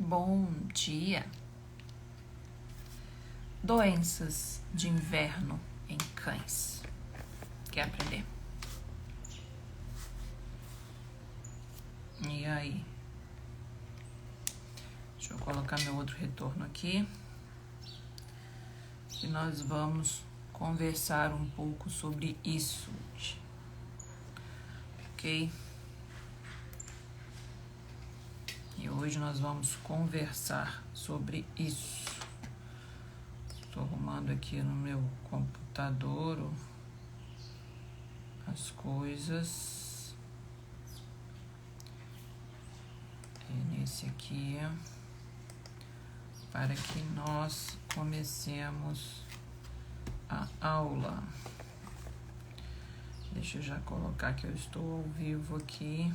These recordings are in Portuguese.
Bom dia. Doenças de inverno em cães. Quer aprender? E aí? Deixa eu colocar meu outro retorno aqui. E nós vamos conversar um pouco sobre isso hoje. Ok? E hoje nós vamos conversar sobre isso. Estou arrumando aqui no meu computador as coisas. E nesse aqui, para que nós comecemos a aula. Deixa eu já colocar que eu estou ao vivo aqui.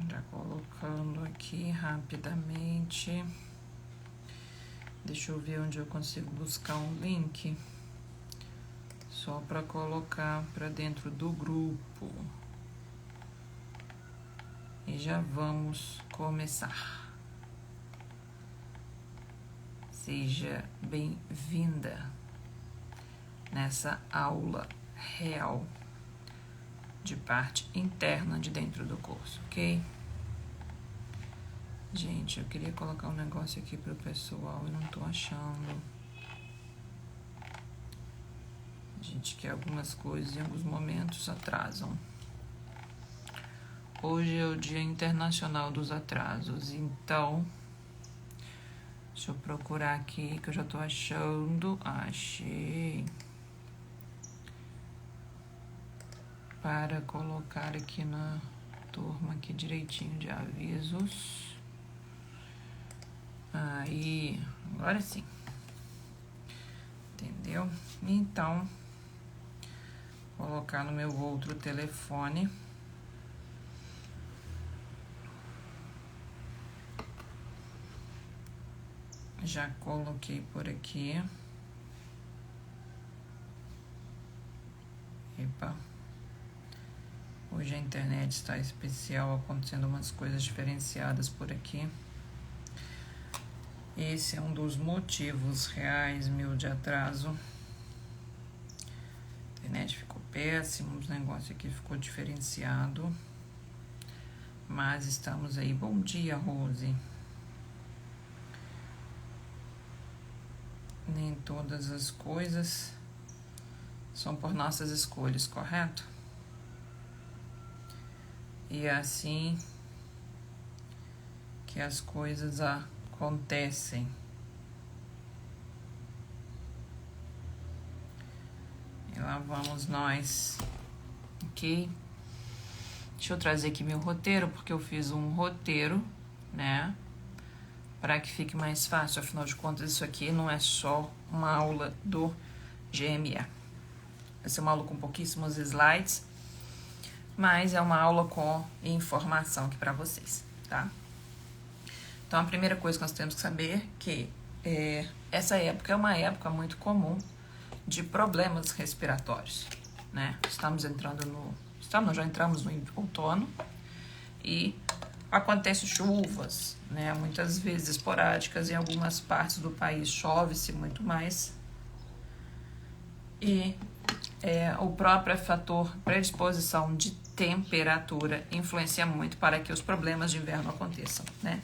Já colocando aqui rapidamente. Deixa eu ver onde eu consigo buscar um link. Só para colocar para dentro do grupo. E já vamos começar. Seja bem-vinda nessa aula real de parte interna de dentro do curso, ok? Gente, eu queria colocar um negócio aqui pro pessoal e não tô achando. Gente, que algumas coisas em alguns momentos atrasam. Hoje é o Dia Internacional dos Atrasos, então deixa eu procurar aqui que eu já tô achando. Achei. Para colocar aqui na turma aqui direitinho de avisos. Aí, agora sim. Entendeu? Então, colocar no meu outro telefone. Já coloquei por aqui. Epa. Hoje a internet está especial, acontecendo umas coisas diferenciadas por aqui. Esse é um dos motivos reais meu de atraso. A internet ficou péssima, os negócios aqui ficou diferenciado. Mas estamos aí. Bom dia, Rose. Nem todas as coisas são por nossas escolhas, correto? E é assim que as coisas acontecem. E lá vamos nós, ok? Deixa eu trazer aqui meu roteiro, porque eu fiz um roteiro, né? Para que fique mais fácil, afinal de contas, isso aqui não é só uma aula do GME. Vai ser uma aula com pouquíssimos slides, mas é uma aula com informação aqui para vocês, tá? Então, a primeira coisa que nós temos que saber é que essa época é uma época muito comum de problemas respiratórios, né? Já entramos no outono e acontecem chuvas, né? Muitas vezes esporádicas, em algumas partes do país chove-se muito mais. E o próprio fator predisposição de temperatura influencia muito para que os problemas de inverno aconteçam, né?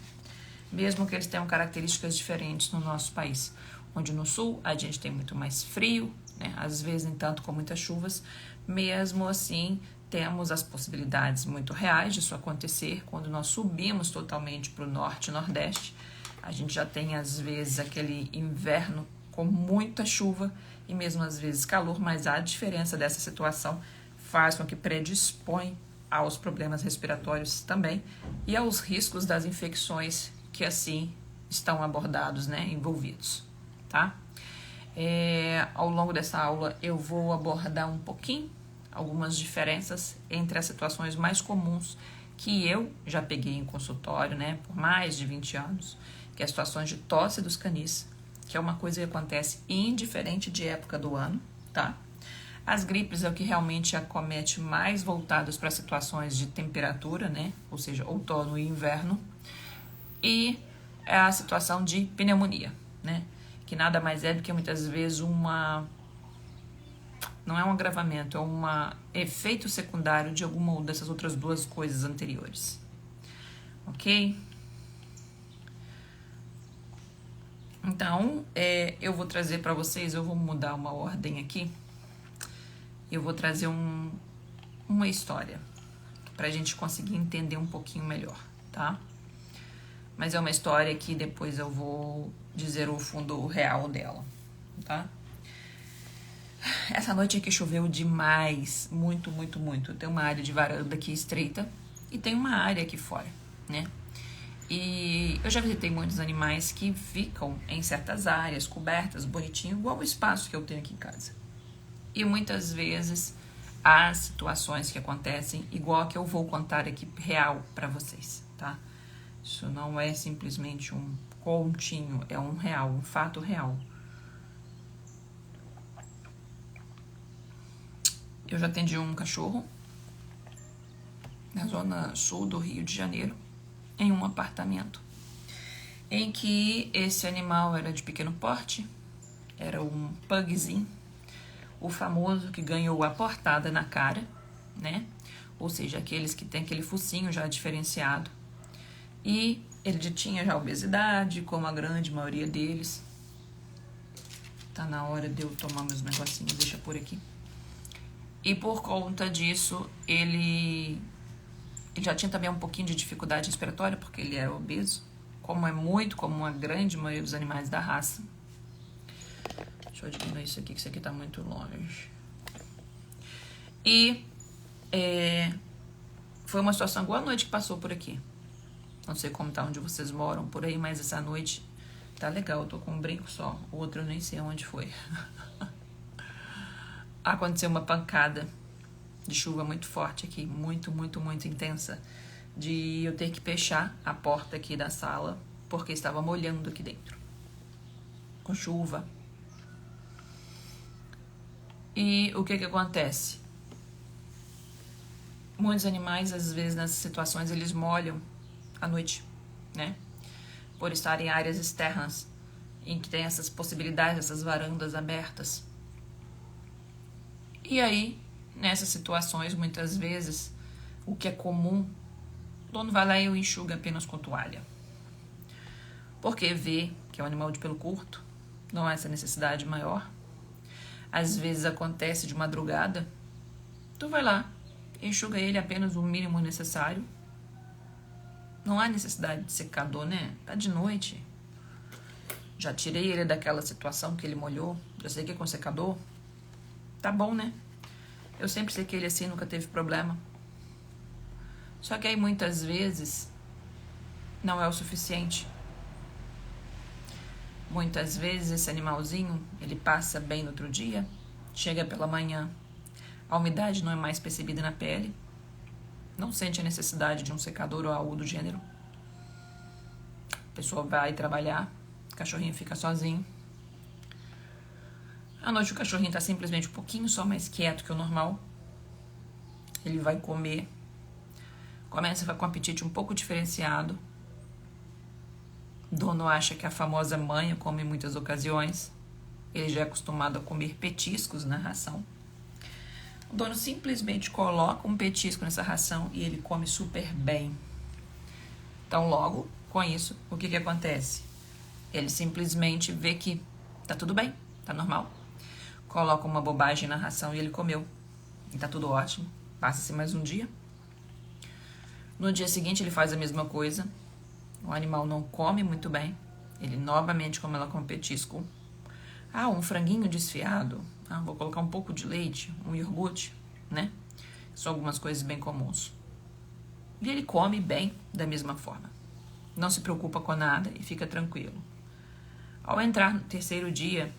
Mesmo que eles tenham características diferentes no nosso país, onde no sul a gente tem muito mais frio, né? Às vezes nem tanto com muitas chuvas, mesmo assim temos as possibilidades muito reais disso acontecer. Quando nós subimos totalmente para o norte e nordeste, a gente já tem às vezes aquele inverno com muita chuva e mesmo às vezes calor, mas a diferença dessa situação faz com que predispõe aos problemas respiratórios também e aos riscos das infecções que assim estão abordados, né, envolvidos, tá? Ao longo dessa aula eu vou abordar um pouquinho algumas diferenças entre as situações mais comuns que eu já peguei em consultório, né, por mais de 20 anos, que é situações de tosse dos canis, que é uma coisa que acontece indiferente de época do ano, tá? As gripes é o que realmente acomete mais voltados para situações de temperatura, né? Ou seja, outono e inverno. E é a situação de pneumonia, né? Que nada mais é do que muitas vezes não é um agravamento, é um efeito secundário de alguma dessas outras duas coisas anteriores. Ok? Então, eu vou trazer para vocês, eu vou mudar uma ordem aqui. Eu vou trazer uma história pra gente conseguir entender um pouquinho melhor, tá? Mas é uma história que depois eu vou dizer o fundo real dela, tá? Essa noite aqui choveu demais, muito, muito, muito. Tem uma área de varanda aqui estreita e tem uma área aqui fora, né? E eu já visitei muitos animais que ficam em certas áreas cobertas, bonitinho, igual o espaço que eu tenho aqui em casa. E muitas vezes há situações que acontecem igual a que eu vou contar aqui real para vocês, tá? Isso não é simplesmente um continho, é um real, um fato real. Eu já atendi um cachorro na zona sul do Rio de Janeiro, em um apartamento, em que esse animal era de pequeno porte, era um pugzinho, o famoso que ganhou a portada na cara, né? Ou seja, aqueles que tem aquele focinho já diferenciado. E ele tinha já obesidade, como a grande maioria deles. Tá na hora de eu tomar meus negocinhos, deixa por aqui. E por conta disso, ele já tinha também um pouquinho de dificuldade respiratória, porque ele era obeso, como é muito comum a grande maioria dos animais da raça. Deixa eu diminuir isso aqui, que isso aqui tá muito longe. E foi uma situação igual a noite que passou por aqui. Não sei como tá onde vocês moram por aí, mas essa noite tá legal. Eu tô com um brinco só. O outro eu nem sei onde foi. Aconteceu uma pancada de chuva muito forte aqui. Muito, muito, muito intensa. De eu ter que fechar a porta aqui da sala, porque estava molhando aqui dentro. Com chuva. E o que acontece? Muitos animais, às vezes, nessas situações, eles molham à noite, né? Por estar em áreas externas, em que tem essas possibilidades, essas varandas abertas. E aí, nessas situações, muitas vezes, o que é comum, o dono vai lá e o enxuga apenas com toalha. Porque vê que é um animal de pelo curto, não há essa necessidade maior. Às vezes acontece de madrugada, tu vai lá, enxuga ele apenas o mínimo necessário. Não há necessidade de secador, né? Tá de noite. Já tirei ele daquela situação que ele molhou, já sequei com secador. Tá bom, né? Eu sempre sequei ele assim, nunca teve problema. Só que aí muitas vezes não é o suficiente. Muitas vezes esse animalzinho, ele passa bem no outro dia, chega pela manhã, a umidade não é mais percebida na pele, não sente a necessidade de um secador ou algo do gênero. A pessoa vai trabalhar, o cachorrinho fica sozinho. À noite o cachorrinho está simplesmente um pouquinho só mais quieto que o normal. Ele vai comer, começa a ficar com um apetite um pouco diferenciado. O dono acha que a famosa manha come em muitas ocasiões. Ele já é acostumado a comer petiscos na ração. O dono simplesmente coloca um petisco nessa ração e ele come super bem. Então, logo, com isso, o que acontece? Ele simplesmente vê que tá tudo bem, tá normal. Coloca uma bobagem na ração e ele comeu. E tá tudo ótimo. Passa-se mais um dia. No dia seguinte, ele faz a mesma coisa. O animal não come muito bem. Ele novamente come ela com petisco. Ah, um franguinho desfiado. Ah, vou colocar um pouco de leite, um iogurte, né? São algumas coisas bem comuns. E ele come bem da mesma forma. Não se preocupa com nada e fica tranquilo. Ao entrar no terceiro dia,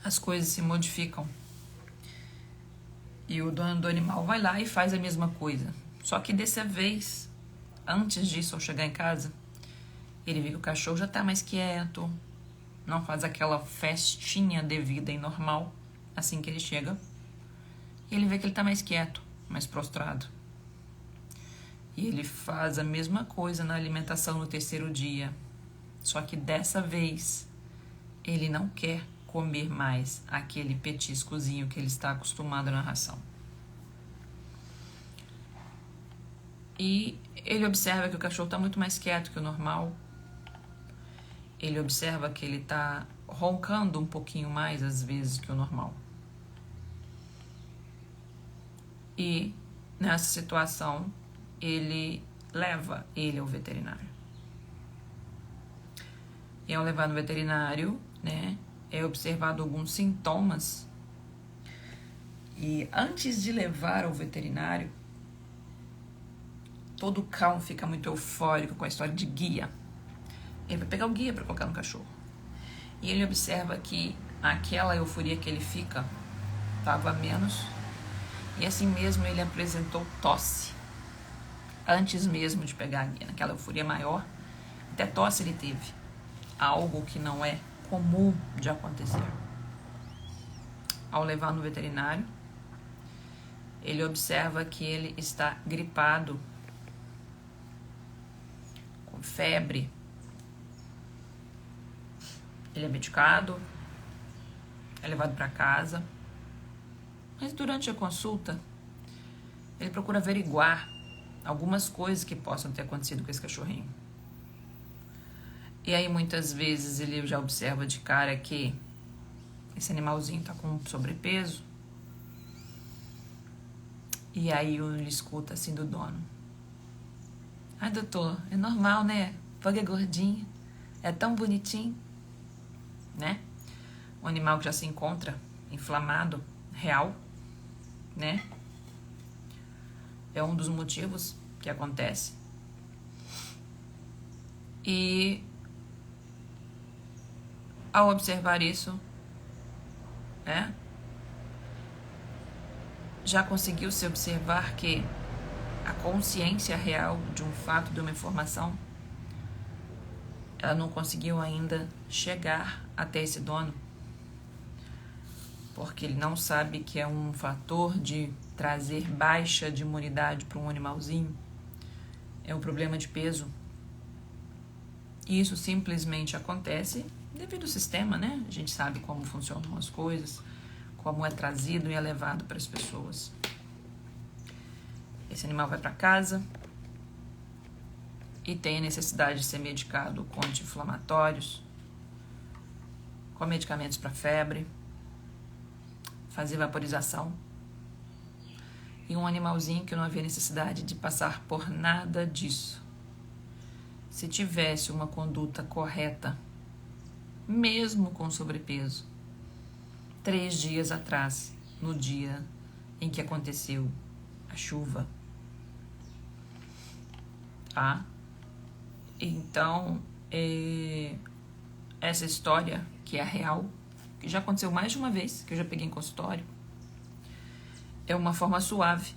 as coisas se modificam. E o dono do animal vai lá e faz a mesma coisa. Só que dessa vez, antes disso, ao chegar em casa, ele vê que o cachorro já tá mais quieto, não faz aquela festinha devida e normal assim que ele chega. E ele vê que ele tá mais quieto, mais prostrado. E ele faz a mesma coisa na alimentação no terceiro dia. Só que dessa vez, ele não quer comer mais aquele petiscozinho que ele está acostumado na ração. E ele observa que o cachorro está muito mais quieto que o normal. Ele observa que ele está roncando um pouquinho mais às vezes que o normal. E nessa situação, ele leva ele ao veterinário. E ao levar no veterinário, né, é observado alguns sintomas. E antes de levar ao veterinário, todo cão fica muito eufórico com a história de guia. Ele vai pegar o guia para colocar no cachorro. E ele observa que aquela euforia que ele fica estava menos. E assim mesmo ele apresentou tosse. Antes mesmo de pegar a guia, naquela euforia maior, até tosse ele teve. Algo que não é comum de acontecer. Ao levar no veterinário, ele observa que ele está gripado, com febre. Ele é medicado, é levado para casa. Mas durante a consulta, ele procura averiguar algumas coisas que possam ter acontecido com esse cachorrinho. E aí muitas vezes ele já observa de cara que esse animalzinho está com sobrepeso. E aí ele escuta assim do dono: "Ai, doutor, é normal, né? Pug é gordinho, é tão bonitinho", né? Um animal que já se encontra inflamado, real, né? É um dos motivos que acontece. E ao observar isso, né, já conseguiu se observar que a consciência real de um fato, de uma informação, ela não conseguiu ainda chegar até esse dono, porque ele não sabe que é um fator de trazer baixa de imunidade para um animalzinho, é um problema de peso. E isso simplesmente acontece devido ao sistema, né? A gente sabe como funcionam as coisas, como é trazido e é levado para as pessoas. Esse animal vai para casa e tem a necessidade de ser medicado com anti-inflamatórios, com medicamentos para febre, fazer vaporização. E um animalzinho que não havia necessidade de passar por nada disso. Se tivesse uma conduta correta, mesmo com sobrepeso, 3 dias atrás, no dia em que aconteceu a chuva, tá? Então, essa história, que é real, que já aconteceu mais de uma vez, que eu já peguei em consultório, é uma forma suave,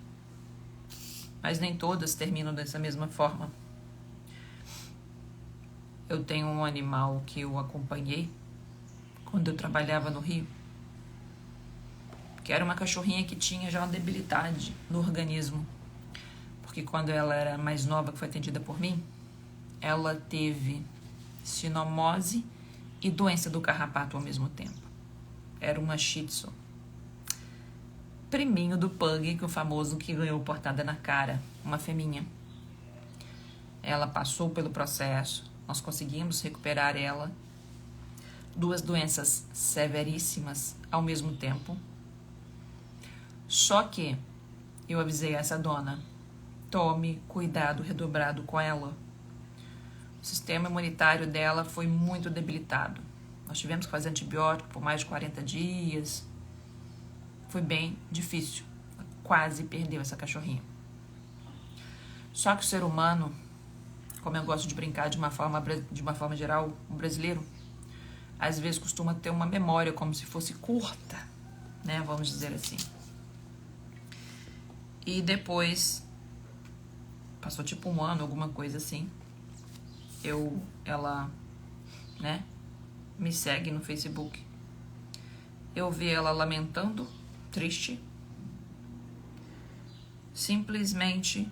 mas nem todas terminam dessa mesma forma. Eu tenho um animal que eu acompanhei quando eu trabalhava no Rio, que era uma cachorrinha que tinha já uma debilidade no organismo, porque quando ela era mais nova, que foi atendida por mim, ela teve sinomose e doença do carrapato ao mesmo tempo. Era uma Shih Tzu, priminho do Pug, que o famoso que ganhou portada na cara, uma fêmea. Ela passou pelo processo, nós conseguimos recuperar ela, 2 doenças severíssimas ao mesmo tempo. Só que eu avisei essa dona: tome cuidado redobrado com ela. O sistema imunitário dela foi muito debilitado. Nós tivemos que fazer antibiótico por mais de 40 dias. Foi bem difícil. Quase perdeu essa cachorrinha. Só que o ser humano, como eu gosto de brincar de uma forma geral, um brasileiro, às vezes costuma ter uma memória como se fosse curta, né? Vamos dizer assim. E depois passou tipo um ano, alguma coisa assim. Ela, né, me segue no Facebook. Eu vi ela lamentando, triste. Simplesmente,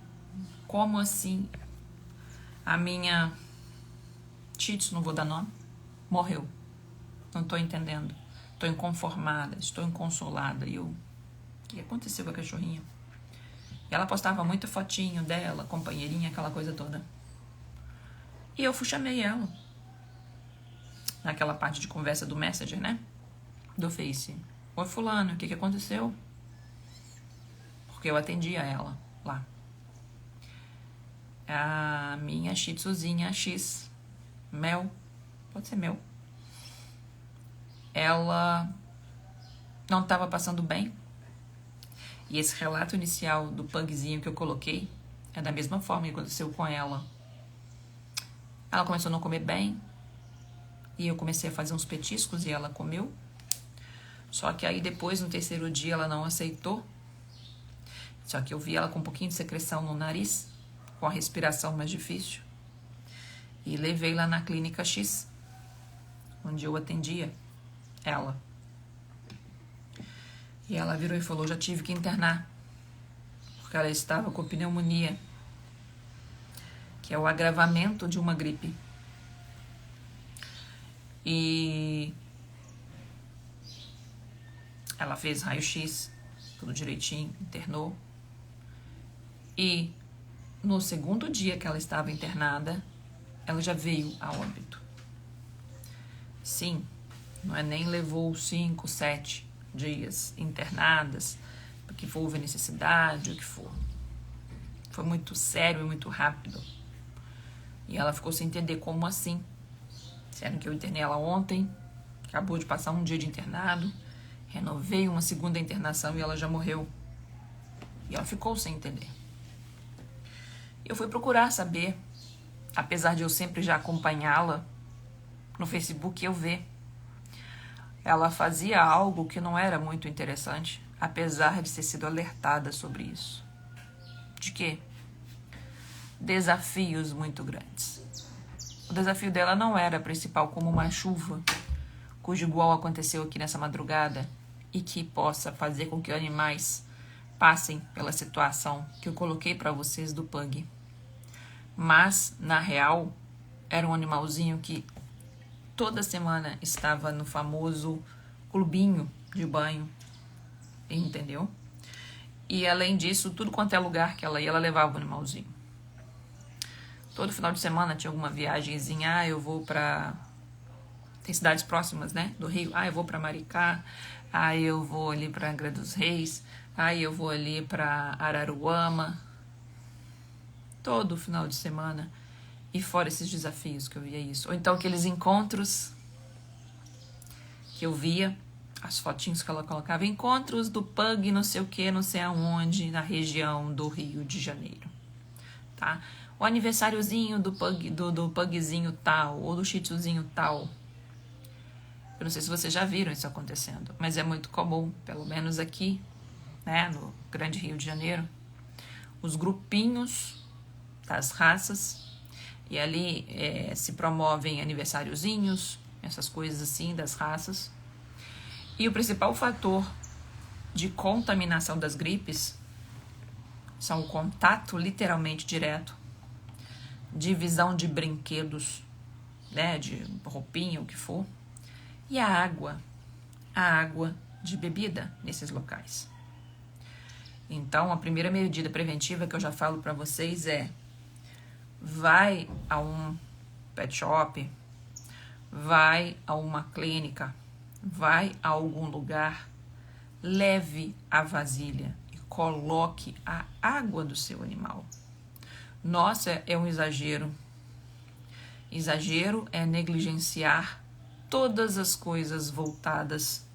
como assim a minha Tits, não vou dar nome, morreu. Não tô entendendo. Tô inconformada, estou inconsolada. E o que aconteceu com a cachorrinha? E ela postava muito fotinho dela, companheirinha, aquela coisa toda. E eu chamei ela. Naquela parte de conversa do Messenger, né? Do Face. Oi, fulano, o que aconteceu? Porque eu atendia ela lá. A minha shih tzuzinha X, Mel, pode ser Mel. Ela não estava passando bem. E esse relato inicial do pugzinho que eu coloquei é da mesma forma que aconteceu com ela. Ela começou a não comer bem. E eu comecei a fazer uns petiscos e ela comeu. Só que aí depois, no terceiro dia, ela não aceitou. Só que eu vi ela com um pouquinho de secreção no nariz, com a respiração mais difícil. E levei lá na clínica X, onde eu atendia ela. E ela virou e falou, já tive que internar. Porque ela estava com pneumonia, que é o agravamento de uma gripe. E ela fez raio-x, tudo direitinho, internou. E no segundo dia que ela estava internada, ela já veio a óbito. Sim, não é nem levou 5, 7 dias internadas, porque houve necessidade, o que for. Foi muito sério e muito rápido. E ela ficou sem entender como assim. Sendo que eu internei ela ontem, acabou de passar um dia de internado, renovei uma segunda internação e ela já morreu. E ela ficou sem entender. Eu fui procurar saber, apesar de eu sempre já acompanhá-la no Facebook, eu ver. Ela fazia algo que não era muito interessante, apesar de ter sido alertada sobre isso. De quê? Desafios muito grandes. O desafio dela não era principal como uma chuva, cujo igual aconteceu aqui nessa madrugada e que possa fazer com que animais passem pela situação que eu coloquei para vocês do pug. Mas, na real, era um animalzinho que toda semana estava no famoso clubinho de banho, entendeu? E além disso, tudo quanto é lugar que ela ia, ela levava o animalzinho. Todo final de semana tinha alguma viagemzinha, eu vou pra... Tem cidades próximas, né, do Rio. Eu vou pra Maricá, eu vou ali pra Angra dos Reis, eu vou ali pra Araruama. Todo final de semana. E fora esses desafios que eu via isso. Ou então aqueles encontros que eu via, as fotinhos que ela colocava, encontros do pug não sei o que, não sei aonde, na região do Rio de Janeiro. Tá? O aniversáriozinho do pugzinho tal, ou do shih tzuzinho tal. Eu não sei se vocês já viram isso acontecendo, mas é muito comum, pelo menos aqui, né, no grande Rio de Janeiro, os grupinhos das raças, e ali se promovem aniversáriozinhos, essas coisas assim das raças. E o principal fator de contaminação das gripes são o contato literalmente direto, divisão de brinquedos, né, de roupinha, o que for, e a água de bebida nesses locais. Então, a primeira medida preventiva que eu já falo para vocês é: vai a um pet shop, vai a uma clínica, vai a algum lugar, leve a vasilha e coloque a água do seu animal. Nossa, é um exagero. Exagero é negligenciar todas as coisas voltadas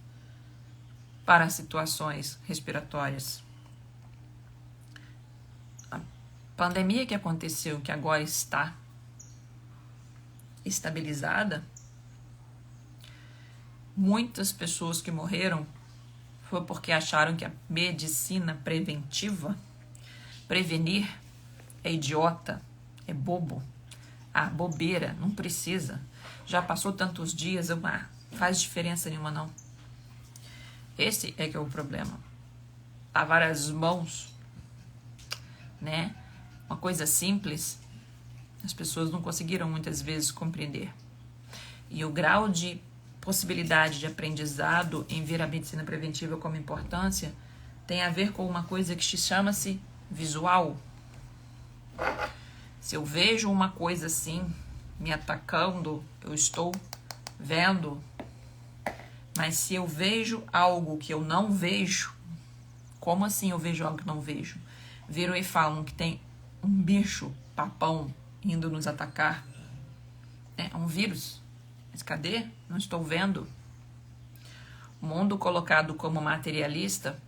para situações respiratórias. A pandemia que aconteceu, que agora está estabilizada, muitas pessoas que morreram foi porque acharam que a medicina preventiva, prevenir, é idiota, é bobo. Ah, bobeira, não precisa. Já passou tantos dias, faz diferença nenhuma não. Esse é que é o problema. Lavar as mãos, né? Uma coisa simples, as pessoas não conseguiram muitas vezes compreender. E o grau de possibilidade de aprendizado em ver a medicina preventiva como importância tem a ver com uma coisa que chama-se visual. Se eu vejo uma coisa assim me atacando, eu estou vendo. Mas se eu vejo algo que eu não vejo, como assim eu vejo algo que não vejo? Viram e falam que tem um bicho papão indo nos atacar. É um vírus. Mas cadê? Não estou vendo. O mundo colocado como materialista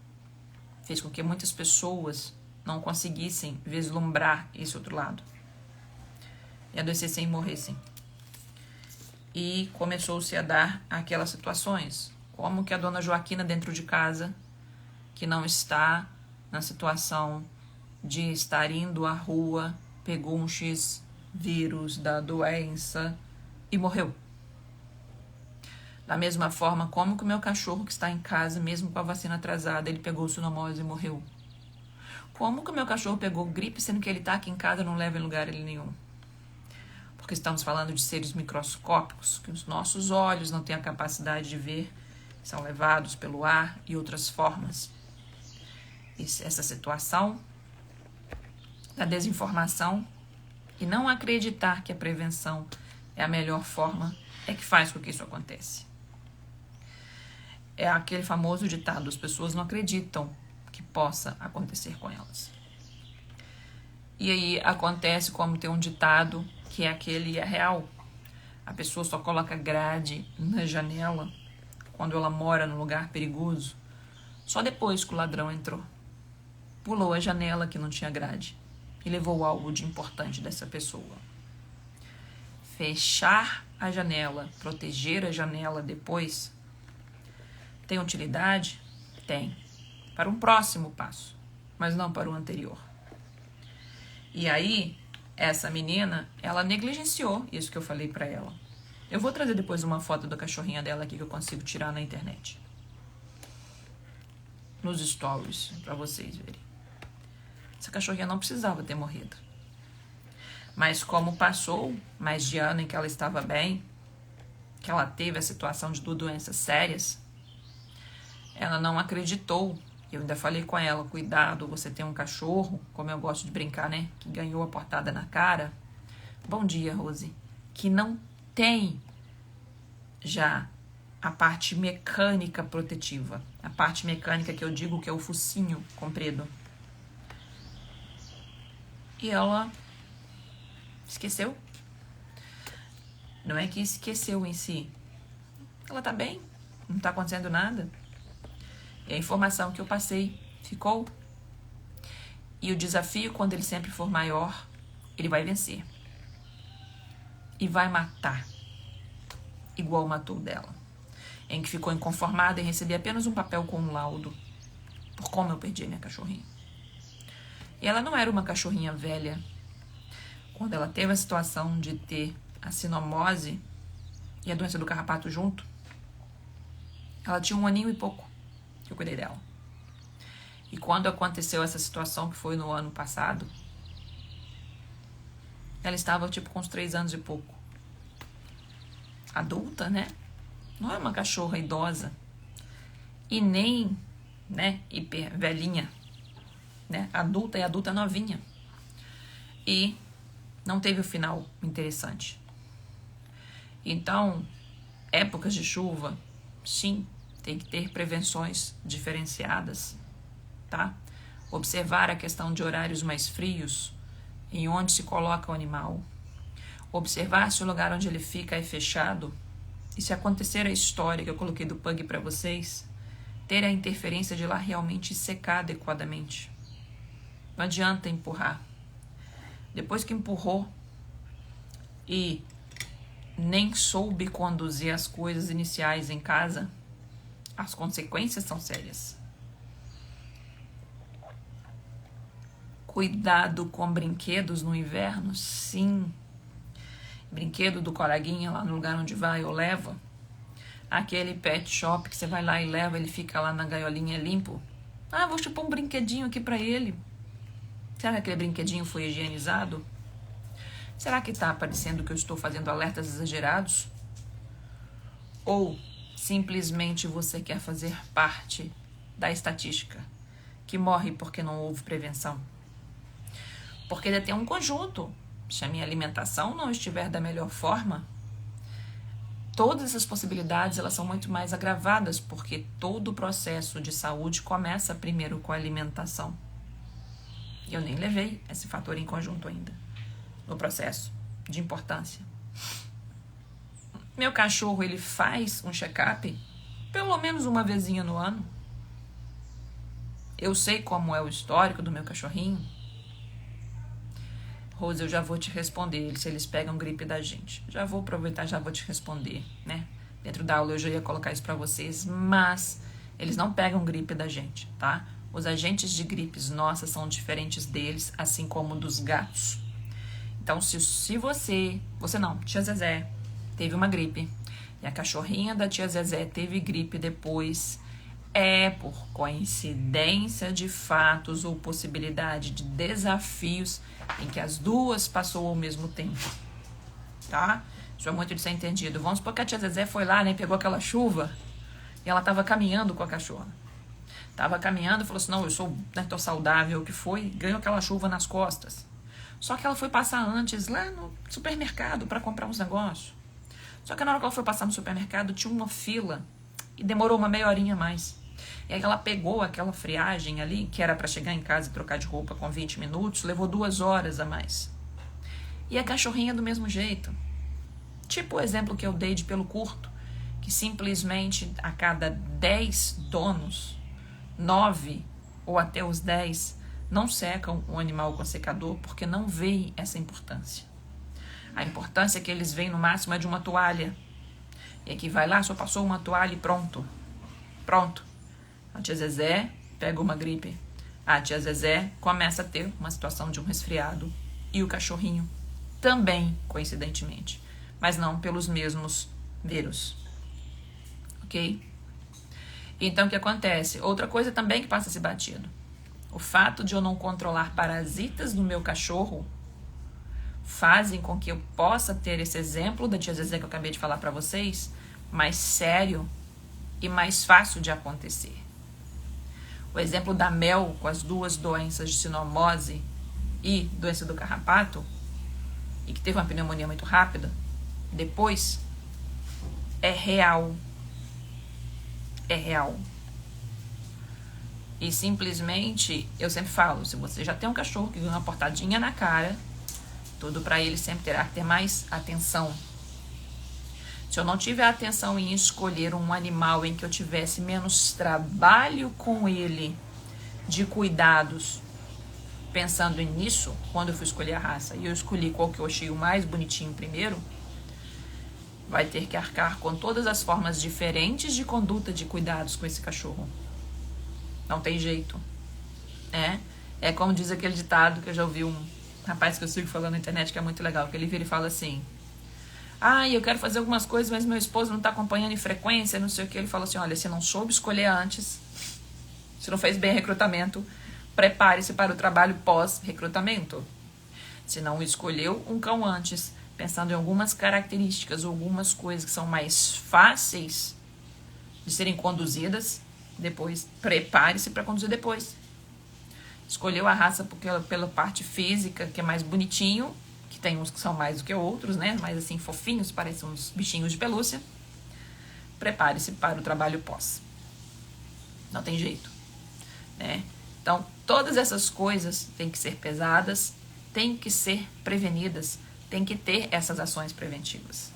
fez com que muitas pessoas não conseguissem vislumbrar esse outro lado. E adoecessem e morressem. E começou-se a dar aquelas situações. Como que a dona Joaquina dentro de casa, que não está na situação de estar indo à rua, pegou um X vírus da doença e morreu. Da mesma forma, como que o meu cachorro que está em casa, mesmo com a vacina atrasada, ele pegou sinomose e morreu? Como que o meu cachorro pegou gripe, sendo que ele está aqui em casa e não leva em lugar nenhum? Porque estamos falando de seres microscópicos, que os nossos olhos não têm a capacidade de ver, são levados pelo ar e outras formas. Essa situação da desinformação e não acreditar que a prevenção é a melhor forma é que faz com que isso aconteça. É aquele famoso ditado, as pessoas não acreditam que possa acontecer com elas. E aí acontece como tem um ditado que é aquele é real. A pessoa só coloca grade na janela quando ela mora num lugar perigoso, só depois que o ladrão entrou. Pulou a janela que não tinha grade e levou algo de importante dessa pessoa. Fechar a janela, proteger a janela depois, tem utilidade? Tem. Para um próximo passo, mas não para o anterior. E aí, essa menina, ela negligenciou isso que eu falei para ela. Eu vou trazer depois uma foto da cachorrinha dela aqui que eu consigo tirar na internet. Nos stories, para vocês verem. Essa cachorrinha não precisava ter morrido. Mas como passou mais de ano em que ela estava bem, que ela teve a situação de 2 doenças sérias, ela não acreditou. Eu ainda falei com ela, cuidado, você tem um cachorro, como eu gosto de brincar, né? Que ganhou a portada na cara. Bom dia, Rose. Que não tem já a parte mecânica protetiva. A parte mecânica que eu digo que é o focinho comprido. E ela esqueceu. Não é que esqueceu em si. Ela tá bem, não tá acontecendo nada. E a informação que eu passei ficou. E o desafio, quando ele sempre for maior, ele vai vencer. E vai matar. Igual matou dela. Em que ficou inconformada em receber apenas um papel com um laudo. Por como eu perdi a minha cachorrinha. E ela não era uma cachorrinha velha. Quando ela teve a situação de ter a sinomose e a doença do carrapato junto, ela tinha 1 aninho e pouco que eu cuidei dela. E quando aconteceu essa situação, que foi no ano passado, ela estava tipo com uns 3 anos e pouco. Adulta, né? Não é uma cachorra idosa. E nem, né, hiper velhinha. Né? Adulta e adulta novinha. E não teve o final interessante. Então, épocas de chuva, sim, tem que ter prevenções diferenciadas, tá? Observar a questão de horários mais frios, em onde se coloca o animal. Observar se o lugar onde ele fica é fechado. E se acontecer a história que eu coloquei do pug para vocês, ter a interferência de lá realmente secar adequadamente. Não adianta empurrar. Depois que empurrou e nem soube conduzir as coisas iniciais em casa, as consequências são sérias. Cuidado com brinquedos no inverno? Sim. Brinquedo do coleguinha lá no lugar onde vai ou leva. Aquele pet shop que você vai lá e leva, ele fica lá na gaiolinha limpo. Ah, vou chupar um brinquedinho aqui pra ele. Será que aquele brinquedinho foi higienizado? Será que está parecendo que eu estou fazendo alertas exagerados? Ou simplesmente você quer fazer parte da estatística que morre porque não houve prevenção? Porque deve ter um conjunto. Se a minha alimentação não estiver da melhor forma, todas essas possibilidades elas são muito mais agravadas, porque todo o processo de saúde começa primeiro com a alimentação. E eu nem levei esse fator em conjunto ainda no processo de importância. Meu cachorro, ele faz um check-up pelo menos uma vezinha no ano. Eu sei como é o histórico do meu cachorrinho. Rose, eu já vou te responder se eles pegam gripe da gente. Já vou aproveitar, já vou te responder, né? Dentro da aula eu já ia colocar isso pra vocês, mas eles não pegam gripe da gente, tá? Os agentes de gripes nossas são diferentes deles, assim como dos gatos. Então, se você não, tia Zezé, teve uma gripe, e a cachorrinha da tia Zezé teve gripe depois, é por coincidência de fatos ou possibilidade de desafios em que as duas passou ao mesmo tempo, tá? Isso é muito de ser entendido. Vamos supor que a tia Zezé foi lá, né, pegou aquela chuva e ela tava caminhando com a cachorra. Tava caminhando e falou assim, não, eu sou, né, tô saudável, o que foi? Ganhou aquela chuva nas costas. Só que ela foi passar antes lá no supermercado para comprar uns negócios. Só que na hora que ela foi passar no supermercado, tinha uma fila e demorou uma meia horinha a mais. E aí ela pegou aquela friagem ali, que era para chegar em casa e trocar de roupa com 20 minutos, levou 2 horas a mais. E a cachorrinha do mesmo jeito. Tipo o exemplo que eu dei de pelo curto, que simplesmente a cada 10 donos, 9 ou até os 10 não secam o animal com secador porque não veem essa importância. A importância que eles veem no máximo é de uma toalha. E aqui vai lá, só passou uma toalha e pronto. Pronto. A tia Zezé pega uma gripe. A tia Zezé começa a ter uma situação de um resfriado. E o cachorrinho também, coincidentemente. Mas não pelos mesmos vírus. Ok? Então, o que acontece? Outra coisa também que passa-se batido. O fato de eu não controlar parasitas no meu cachorro fazem com que eu possa ter esse exemplo da tia Zezé que eu acabei de falar para vocês, mais sério e mais fácil de acontecer. O exemplo da Mel com as 2 doenças de sinomose e doença do carrapato, e que teve uma pneumonia muito rápida, depois é real. É real. E simplesmente, eu sempre falo, se você já tem um cachorro que ganha uma portadinha na cara, tudo para ele sempre terá que ter mais atenção. Se eu não tiver atenção em escolher um animal em que eu tivesse menos trabalho com ele, de cuidados, pensando nisso, quando eu fui escolher a raça, e eu escolhi qual que eu achei o mais bonitinho primeiro, vai ter que arcar com todas as formas diferentes de conduta de cuidados com esse cachorro. Não tem jeito. É como diz aquele ditado que eu já ouvi um rapaz que eu sigo falando na internet, que é muito legal, que ele vira e fala assim, eu quero fazer algumas coisas, mas meu esposo não está acompanhando em frequência, não sei o que. Ele fala assim, olha, se não soube escolher antes, se não fez bem recrutamento, prepare-se para o trabalho pós-recrutamento. Se não escolheu um cão antes, pensando em algumas características ou algumas coisas que são mais fáceis de serem conduzidas, depois prepare-se para conduzir depois. Escolheu a raça porque pela parte física, que é mais bonitinho, que tem uns que são mais do que outros, né? Mais assim, fofinhos, parecem uns bichinhos de pelúcia. Prepare-se para o trabalho pós. Não tem jeito, né? Então, todas essas coisas têm que ser pesadas, têm que ser prevenidas, tem que ter essas ações preventivas.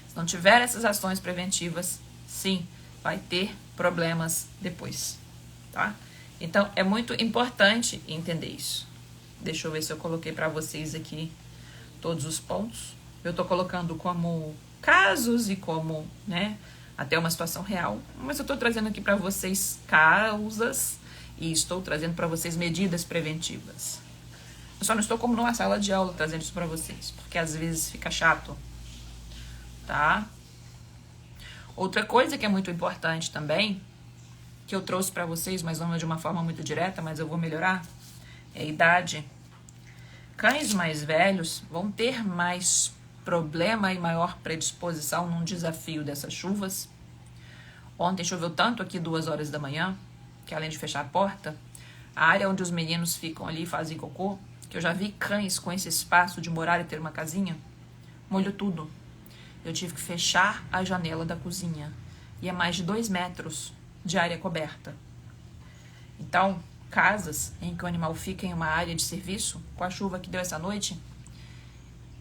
Se não tiver essas ações preventivas, sim, vai ter problemas depois, tá? Então, é muito importante entender isso. Deixa eu ver se eu coloquei para vocês aqui todos os pontos. Eu tô colocando como casos e como, né, até uma situação real. Mas eu tô trazendo aqui para vocês causas e estou trazendo para vocês medidas preventivas, Eu só não estou como numa sala de aula trazendo isso pra vocês, porque às vezes fica chato, tá? Outra coisa que é muito importante também, que eu trouxe pra vocês, mas não de uma forma muito direta, mas eu vou melhorar, é a idade. Cães mais velhos vão ter mais problema e maior predisposição num desafio dessas chuvas. Ontem choveu tanto aqui 2 horas da manhã, que além de fechar a porta, a área onde os meninos ficam ali e fazem cocô, que eu já vi cães com esse espaço de morar e ter uma casinha, molhou tudo. Eu tive que fechar a janela da cozinha. E é mais de 2 metros de área coberta. Então, casas em que o animal fica em uma área de serviço, com a chuva que deu essa noite,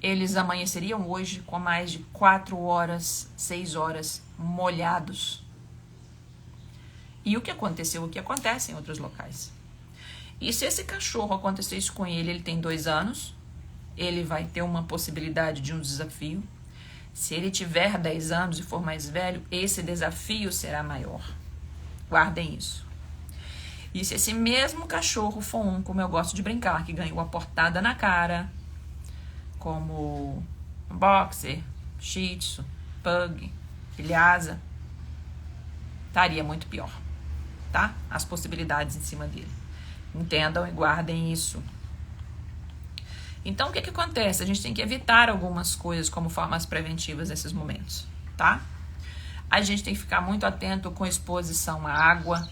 eles amanheceriam hoje com mais de 4 horas, 6 horas molhados. E o que aconteceu, o que acontece em outros locais. E se esse cachorro acontecer isso com ele, ele tem 2 anos, ele vai ter uma possibilidade de um desafio. Se ele tiver 10 anos e for mais velho, esse desafio será maior. Guardem isso. E se esse mesmo cachorro for um, como eu gosto de brincar, que ganhou a portada na cara, como um boxer, shih tzu, pug, lhasa, estaria muito pior, tá? As possibilidades em cima dele. Entendam e guardem isso. Então, o que acontece? A gente tem que evitar algumas coisas como formas preventivas nesses momentos, tá? A gente tem que ficar muito atento com exposição à água,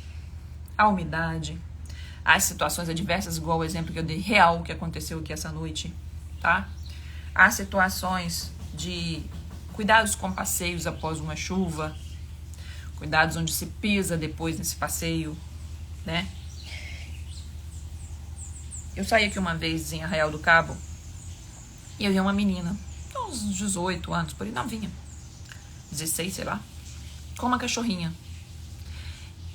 à umidade, às situações adversas, igual o exemplo que eu dei real que aconteceu aqui essa noite, tá? As situações de cuidados com passeios após uma chuva, cuidados onde se pisa depois nesse passeio, né? Eu saí aqui uma vez em Arraial do Cabo e eu vi uma menina, uns 18 anos, por aí, novinha, 16, sei lá, com uma cachorrinha.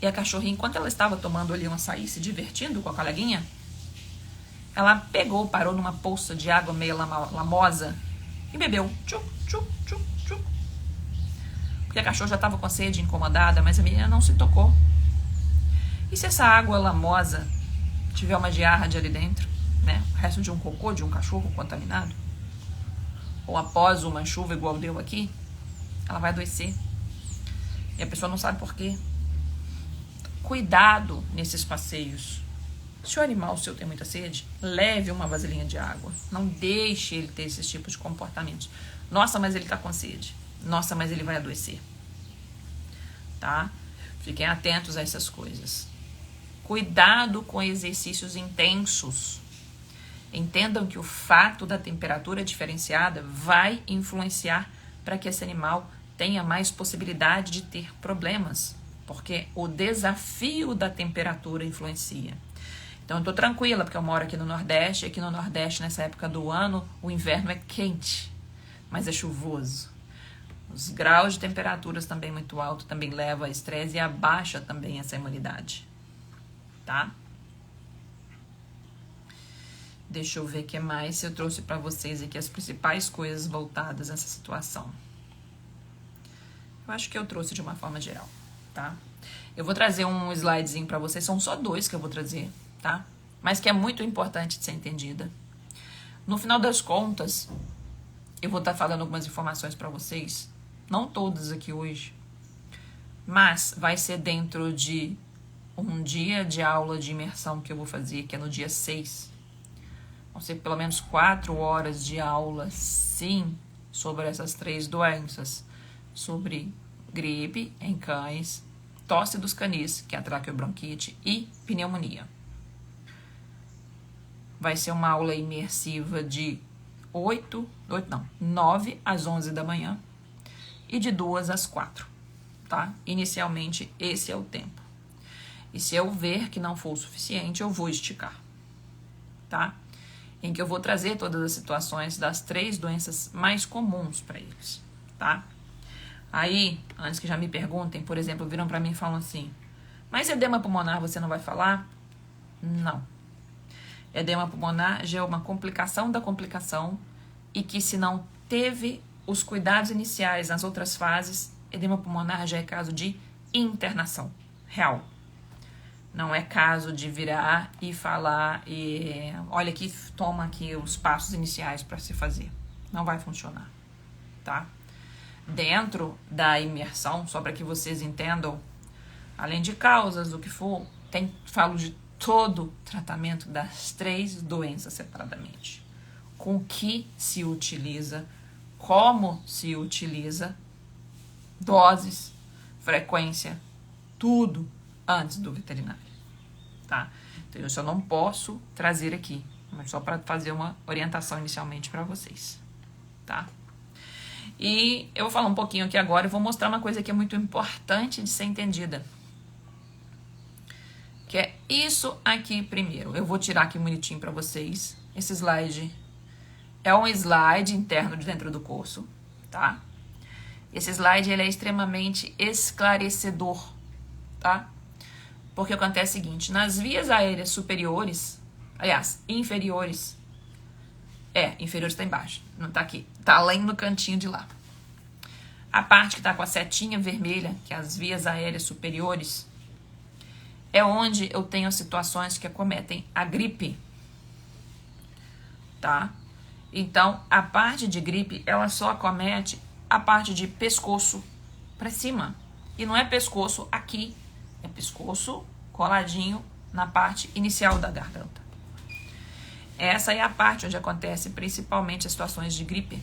E a cachorrinha, enquanto ela estava tomando ali um açaí, se divertindo com a coleguinha, ela pegou, parou numa poça de água meio lamosa e bebeu. Tchuc, tchuc, tchuc, tchuc. Porque a cachorra já estava com sede, incomodada, mas a menina não se tocou. E se essa água lamosa tiver uma diarreia ali dentro, né? O resto de um cocô de um cachorro contaminado, ou após uma chuva igual deu aqui, ela vai adoecer. E a pessoa não sabe por quê. Cuidado nesses passeios. Se o animal seu tem muita sede, leve uma vasilhinha de água. Não deixe ele ter esses tipos de comportamentos. Nossa, mas ele tá com sede. Nossa, mas ele vai adoecer. Tá? Fiquem atentos a essas coisas. Cuidado com exercícios intensos. Entendam que o fato da temperatura diferenciada vai influenciar para que esse animal tenha mais possibilidade de ter problemas, porque o desafio da temperatura influencia. Então eu tô tranquila, porque eu moro aqui no Nordeste, e aqui no Nordeste, nessa época do ano, o inverno é quente, mas é chuvoso. Os graus de temperaturas também muito altos também levam a estresse e abaixa também essa imunidade. Tá? Deixa eu ver o que mais se eu trouxe para vocês aqui as principais coisas voltadas nessa situação. Eu acho que eu trouxe de uma forma geral, tá? Eu vou trazer um slidezinho para vocês, são só 2 que eu vou trazer, tá? Mas que é muito importante de ser entendida. No final das contas, eu vou estar falando algumas informações para vocês, não todas aqui hoje, mas vai ser dentro de um dia de aula de imersão que eu vou fazer, que é no dia 6. Vão ser pelo menos 4 horas de aula, sim, sobre essas 3 doenças. Sobre gripe em cães, tosse dos canis, que é a traqueobronquite, e pneumonia. Vai ser uma aula imersiva de 9 às 11 da manhã e de 2 às 4, tá? Inicialmente, esse é o tempo. E se eu ver que não for o suficiente, eu vou esticar, tá? Em que eu vou trazer todas as situações das 3 doenças mais comuns para eles, tá? Aí, antes que já me perguntem, por exemplo, viram para mim e falam assim, mas edema pulmonar você não vai falar? Não. Edema pulmonar já é uma complicação da complicação e que se não teve os cuidados iniciais nas outras fases, edema pulmonar já é caso de internação real. Não é caso de virar e falar olha aqui, toma aqui os passos iniciais para se fazer. Não vai funcionar, tá? Dentro da imersão, só para que vocês entendam, além de causas, o que for, falo de todo o tratamento das 3 doenças separadamente. Com que se utiliza, como se utiliza, doses, frequência, tudo antes do veterinário, tá? Então, isso eu não posso trazer aqui, mas só para fazer uma orientação inicialmente para vocês, tá? E eu vou falar um pouquinho aqui agora e vou mostrar uma coisa que é muito importante de ser entendida, que é isso aqui primeiro. Eu vou tirar aqui bonitinho para vocês. Esse slide é um slide interno de dentro do curso, tá? Esse slide ele é extremamente esclarecedor, tá? Porque acontece o seguinte, nas vias aéreas superiores, aliás, inferiores, inferiores tá embaixo, não tá aqui, tá lá no cantinho de lá. A parte que tá com a setinha vermelha, que é as vias aéreas superiores, é onde eu tenho situações que acometem a gripe, tá? Então, a parte de gripe, ela só acomete a parte de pescoço para cima. E não é pescoço aqui, é pescoço coladinho na parte inicial da garganta. Essa é a parte onde acontece principalmente as situações de gripe.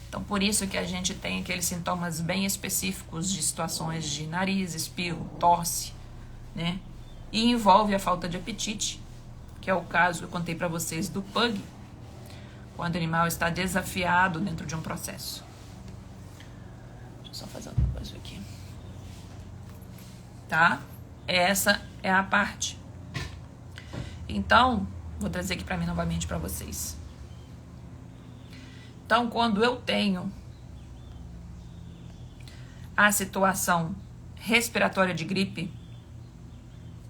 Então, por isso que a gente tem aqueles sintomas bem específicos de situações de nariz, espirro, tosse, né? E envolve a falta de apetite, que é o caso que eu contei para vocês do pug, quando o animal está desafiado dentro de um processo. Deixa eu só fazer uma coisa aqui. Tá? Essa é a parte. Então, vou trazer aqui para mim novamente para vocês. Então, quando eu tenho a situação respiratória de gripe,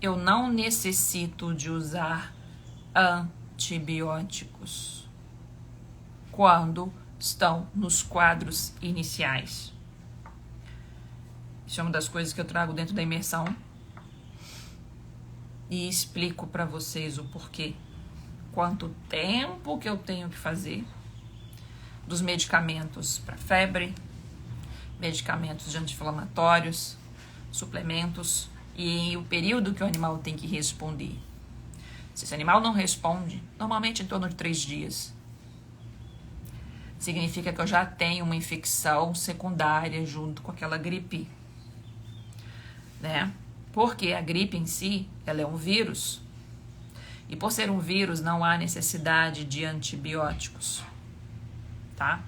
eu não necessito de usar antibióticos quando estão nos quadros iniciais. Isso é uma das coisas que eu trago dentro da imersão e explico para vocês o porquê. Quanto tempo que eu tenho que fazer dos medicamentos para febre, medicamentos de anti-inflamatórios, suplementos e o período que o animal tem que responder. Se esse animal não responde, normalmente em torno de 3 dias, significa que eu já tenho uma infecção secundária junto com aquela gripe, né? Porque a gripe em si, ela é um vírus. E por ser um vírus, não há necessidade de antibióticos, tá?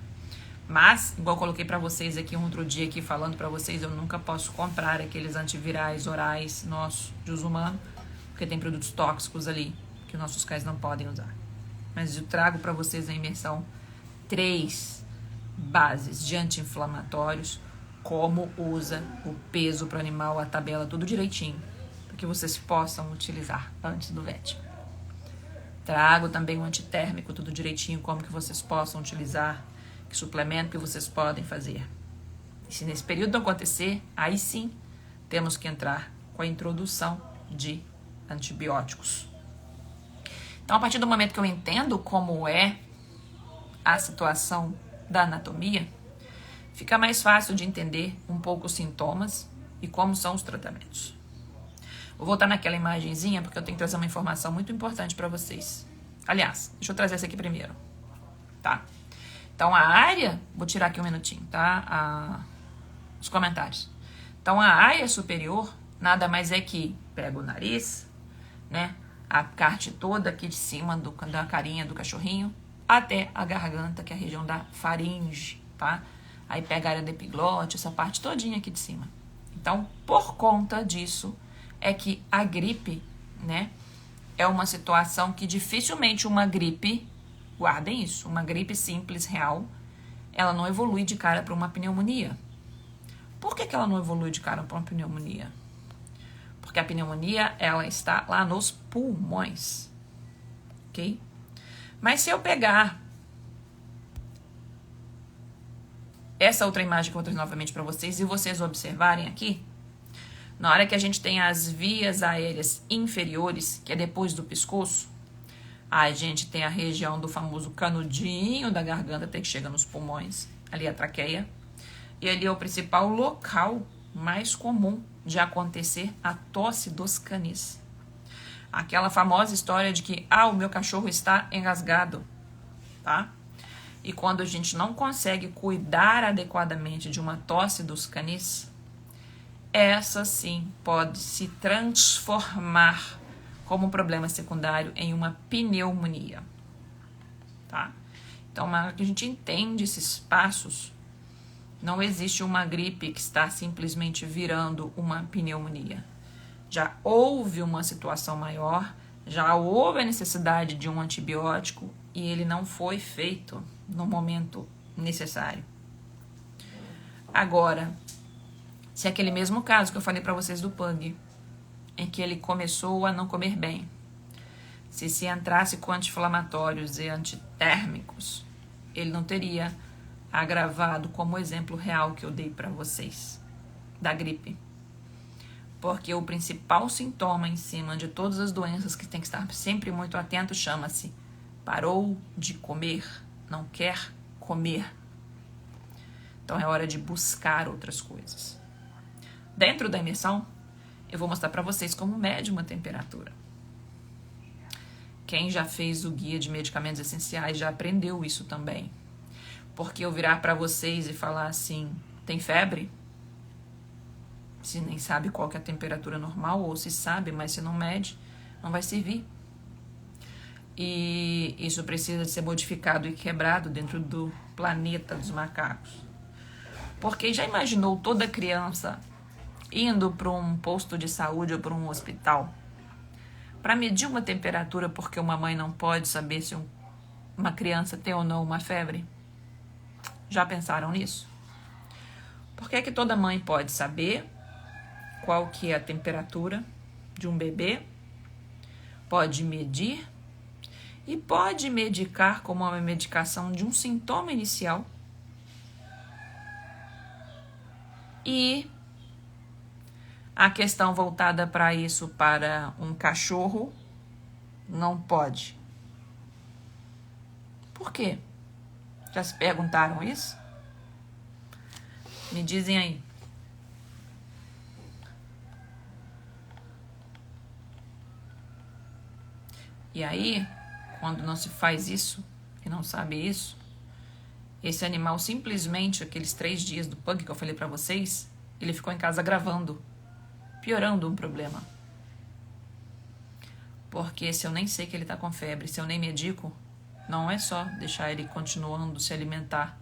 Mas, igual eu coloquei para vocês aqui um outro dia aqui falando para vocês, eu nunca posso comprar aqueles antivirais orais nossos de uso humano, porque tem produtos tóxicos ali que nossos cães não podem usar. Mas eu trago para vocês na imersão 3 bases de anti-inflamatórios, como usa o peso para o animal, a tabela, tudo direitinho, para que vocês possam utilizar antes do VET. Trago também o antitérmico, tudo direitinho, como que vocês possam utilizar, que suplemento que vocês podem fazer. E se nesse período não acontecer, aí sim temos que entrar com a introdução de antibióticos. Então, a partir do momento que eu entendo como é a situação da anatomia, fica mais fácil de entender um pouco os sintomas e como são os tratamentos. Vou voltar naquela imagenzinha porque eu tenho que trazer uma informação muito importante para vocês. Aliás, deixa eu trazer essa aqui primeiro, tá? Então, a área... Vou tirar aqui um minutinho, tá? Os comentários. Então, a área superior nada mais é que pega o nariz, né? A parte toda aqui de cima da carinha do cachorrinho até a garganta, que é a região da faringe, tá? Aí pega a área da epiglote, essa parte todinha aqui de cima. Então, por conta disso, é que a gripe, né, é uma situação que dificilmente uma gripe, guardem isso, uma gripe simples, real, ela não evolui de cara para uma pneumonia. Por que ela não evolui de cara para uma pneumonia? Porque a pneumonia, ela está lá nos pulmões, ok? Mas se eu pegar essa outra imagem que eu vou trazer novamente para vocês e vocês observarem aqui, Na hora que a gente tem as vias aéreas inferiores, que é depois do pescoço, a gente tem a região do famoso canudinho da garganta, até que chega nos pulmões, ali a traqueia. E ali é o principal local mais comum de acontecer a tosse dos canis. Aquela famosa história de que, o meu cachorro está engasgado, tá? E quando a gente não consegue cuidar adequadamente de uma tosse dos canis, essa sim pode se transformar como um problema secundário em uma pneumonia, tá? Então, na hora que a gente entende esses passos, não existe uma gripe que está simplesmente virando uma pneumonia. Já houve uma situação maior, já houve a necessidade de um antibiótico e ele não foi feito no momento necessário. Agora, se é aquele mesmo caso que eu falei para vocês do Pug, em que ele começou a não comer bem, se entrasse com anti-inflamatórios e antitérmicos, ele não teria agravado como exemplo real que eu dei para vocês da gripe. Porque o principal sintoma em cima de todas as doenças que tem que estar sempre muito atento chama-se parou de comer, não quer comer. Então é hora de buscar outras coisas. Dentro da imersão, eu vou mostrar para vocês como mede uma temperatura. Quem já fez o guia de medicamentos essenciais já aprendeu isso também. Porque eu virar para vocês e falar assim, tem febre? Se nem sabe qual que é a temperatura normal, ou se sabe, mas se não mede, não vai servir. E isso precisa ser modificado e quebrado dentro do planeta dos macacos. Porque já imaginou toda criança indo para um posto de saúde ou para um hospital para medir uma temperatura porque uma mãe não pode saber se uma criança tem ou não uma febre? Já pensaram nisso? Por que é que toda mãe pode saber qual que é a temperatura de um bebê, pode medir e pode medicar como uma medicação de um sintoma inicial e a questão voltada para isso para um cachorro não pode? Por quê? Já se perguntaram isso? Me dizem aí. E aí, quando não se faz isso e não sabe isso, esse animal simplesmente, aqueles 3 dias do Pug que eu falei pra vocês, ele ficou em casa gravando, piorando um problema. Porque se eu nem sei que ele tá com febre, se eu nem medico, não é só deixar ele continuando se alimentar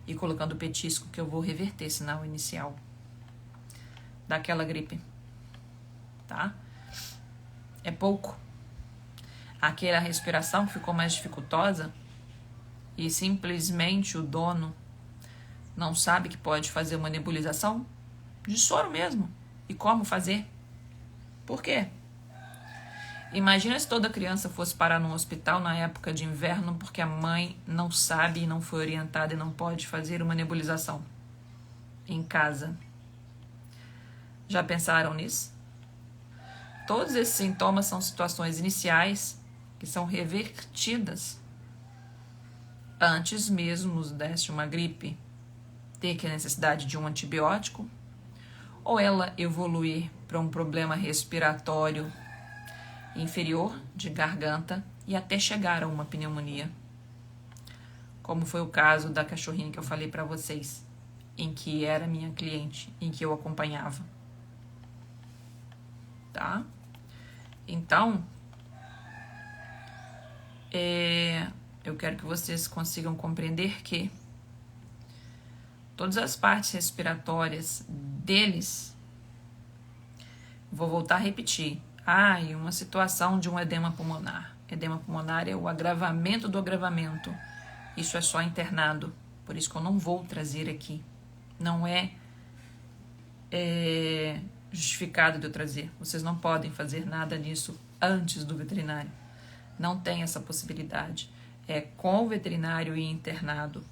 e colocando petisco que eu vou reverter sinal inicial daquela gripe, tá? É pouco. Aquela respiração ficou mais dificultosa e simplesmente o dono não sabe que pode fazer uma nebulização de soro mesmo. E como fazer? Por quê? Imagina se toda criança fosse parar num hospital na época de inverno porque a mãe não sabe e não foi orientada e não pode fazer uma nebulização em casa. Já pensaram nisso? Todos esses sintomas são situações iniciais que são revertidas antes mesmo desse uma gripe ter que a necessidade de um antibiótico ou ela evoluir para um problema respiratório inferior de garganta e até chegar a uma pneumonia, como foi o caso da cachorrinha que eu falei para vocês, em que era minha cliente, em que eu acompanhava, tá? Então, eu quero que vocês consigam compreender que todas as partes respiratórias deles, vou voltar a repetir, e uma situação de um edema pulmonar. Edema pulmonar é o agravamento do agravamento. Isso é só internado, por isso que eu não vou trazer aqui. Não é justificado de eu trazer. Vocês não podem fazer nada nisso antes do veterinário. Não tem essa possibilidade. É com o veterinário e internado.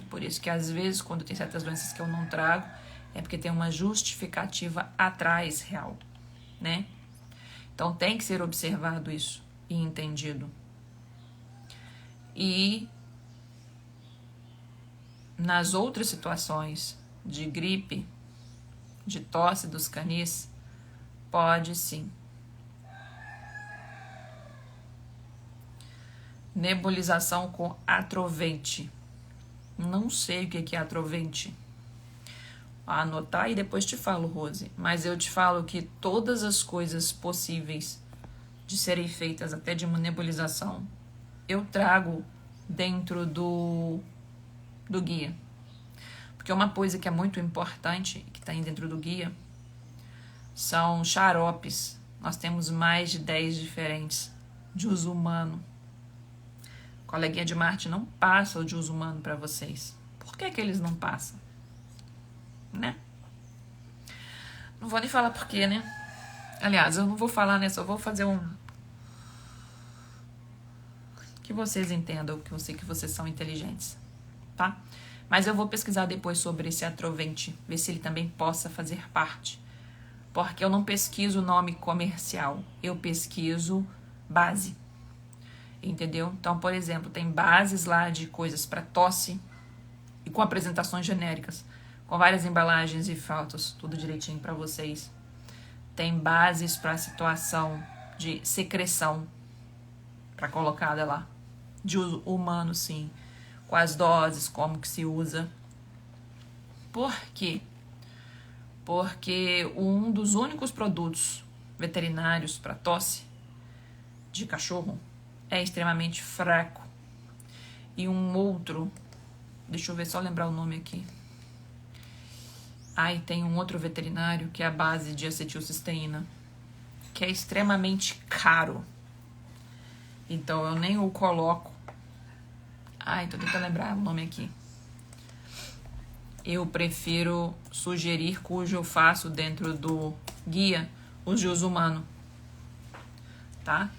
Por isso que às vezes, quando tem certas doenças que eu não trago, é porque tem uma justificativa atrás real, né? Então tem que ser observado isso e entendido. E nas outras situações de gripe, de tosse dos canis, pode sim. Nebulização com atrovente. Não sei o que é atrovente. Anotar e depois te falo, Rose. Mas eu te falo que todas as coisas possíveis de serem feitas, até de uma nebulização, eu trago dentro do guia. Porque uma coisa que é muito importante, que está aí dentro do guia, são xaropes. Nós temos mais de 10 diferentes de uso humano. O coleguinha de Marte não passa o de uso humano para vocês. Por que eles não passam? Né? Não vou nem falar por quê, né? Aliás, eu não vou falar, né? Só vou fazer que vocês entendam, que eu sei que vocês são inteligentes, tá? Mas eu vou pesquisar depois sobre esse atrovente, ver se ele também possa fazer parte. Porque eu não pesquiso nome comercial, eu pesquiso base. Entendeu? Então, por exemplo, tem bases lá de coisas para tosse e com apresentações genéricas, com várias embalagens e fotos, tudo direitinho para vocês. Tem bases para situação de secreção, para colocada lá, de uso humano, sim, com as doses, como que se usa. Por quê? Porque um dos únicos produtos veterinários para tosse de cachorro é extremamente fraco. E um outro, deixa eu ver, só lembrar o nome aqui. Aí tem um outro veterinário que é a base de acetilcisteína, que é extremamente caro. Então eu nem o coloco. Ai, tô tentando lembrar o nome aqui. Eu prefiro sugerir, cujo eu faço dentro do guia, os de uso humano. Tá?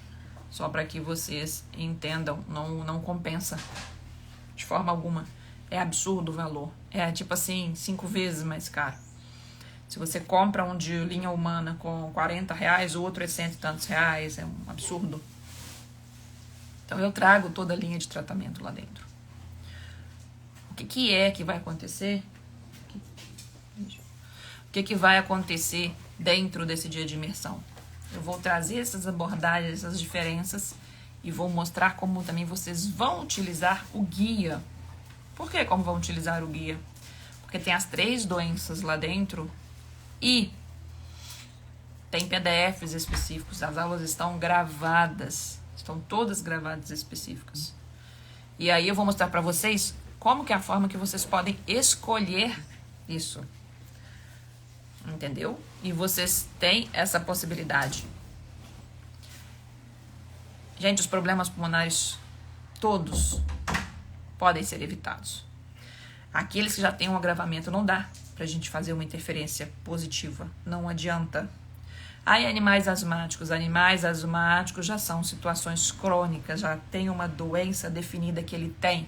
Só para que vocês entendam, não compensa de forma alguma. É absurdo o valor. É tipo assim, 5 vezes mais caro. Se você compra um de linha humana com R$40, o outro é 100 e tantos reais. É um absurdo. Então eu trago toda a linha de tratamento lá dentro. O que é que vai acontecer? O que vai acontecer dentro desse dia de imersão? Eu vou trazer essas abordagens, essas diferenças e vou mostrar como também vocês vão utilizar o guia. Por que como vão utilizar o guia? Porque tem as 3 doenças lá dentro e tem PDFs específicos. As aulas estão gravadas, estão todas gravadas específicas. E aí eu vou mostrar para vocês como que é a forma que vocês podem escolher isso. Entendeu? E vocês têm essa possibilidade. Gente, os problemas pulmonares todos podem ser evitados. Aqueles que já têm um agravamento, não dá pra gente fazer uma interferência positiva. Não adianta. Aí animais asmáticos já são situações crônicas, já tem uma doença definida que ele tem.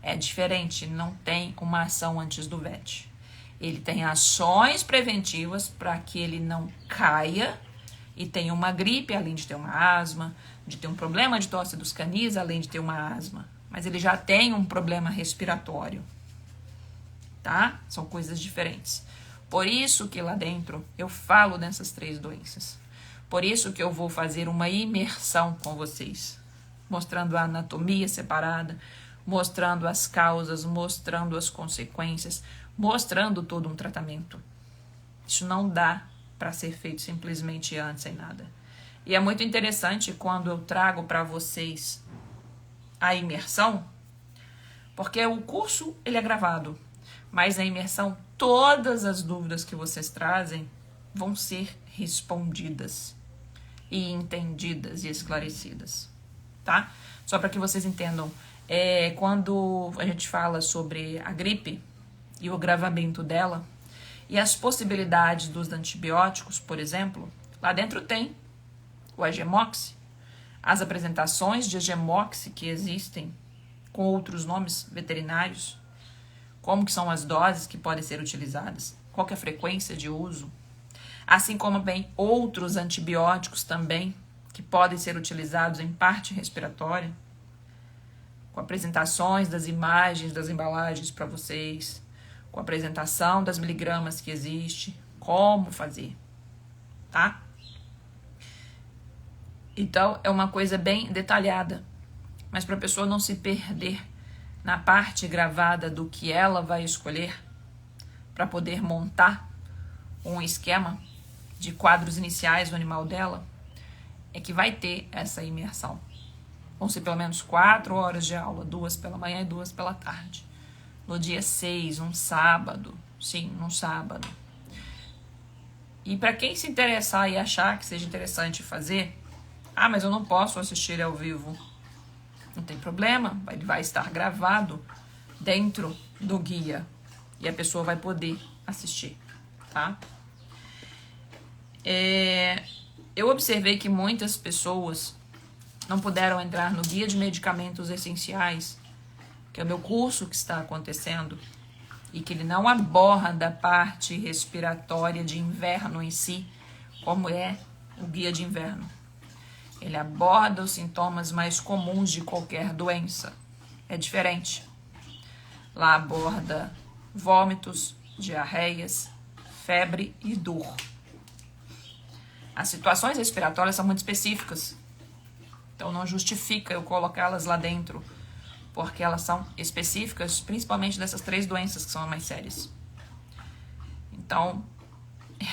É diferente, não tem uma ação antes do VET. Ele tem ações preventivas para que ele não caia e tenha uma gripe, além de ter uma asma, de ter um problema de tosse dos canis, além de ter uma asma. Mas ele já tem um problema respiratório, tá? São coisas diferentes. Por isso que lá dentro eu falo dessas 3 doenças. Por isso que eu vou fazer uma imersão com vocês, mostrando a anatomia separada, mostrando as causas, mostrando as consequências, mostrando todo um tratamento. Isso não dá para ser feito simplesmente antes, sem nada. E é muito interessante quando eu trago para vocês a imersão, porque o curso ele é gravado, mas na imersão todas as dúvidas que vocês trazem vão ser respondidas e entendidas e esclarecidas, tá? Só para que vocês entendam, quando a gente fala sobre a gripe e o agravamento dela e as possibilidades dos antibióticos, por exemplo, lá dentro tem o Agemox, as apresentações de Agemox que existem com outros nomes veterinários, como que são as doses que podem ser utilizadas. qual que é a frequência de uso, assim como bem outros antibióticos também, que podem ser utilizados em parte respiratória, com apresentações das imagens das embalagens para vocês, com a apresentação das miligramas que existe, como fazer, tá? Então, é uma coisa bem detalhada, mas para a pessoa não se perder na parte gravada do que ela vai escolher, para poder montar um esquema de quadros iniciais do animal dela, é que vai ter essa imersão. Vão ser pelo menos 4 horas de aula, 2 pela manhã e 2 pela tarde. No dia 6, um sábado. Sim, num sábado. E para quem se interessar e achar que seja interessante fazer, mas eu não posso assistir ao vivo. Não tem problema, ele vai estar gravado dentro do guia e a pessoa vai poder assistir, tá? Eu observei que muitas pessoas não puderam entrar no Guia de Medicamentos Essenciais, que é o meu curso que está acontecendo, e que ele não aborda a parte respiratória de inverno em si, como é o Guia de Inverno. Ele aborda os sintomas mais comuns de qualquer doença. É diferente. Lá aborda vômitos, diarreias, febre e dor. As situações respiratórias são muito específicas. Então não justifica eu colocá-las lá dentro, porque elas são específicas, principalmente dessas 3 doenças que são as mais sérias. Então,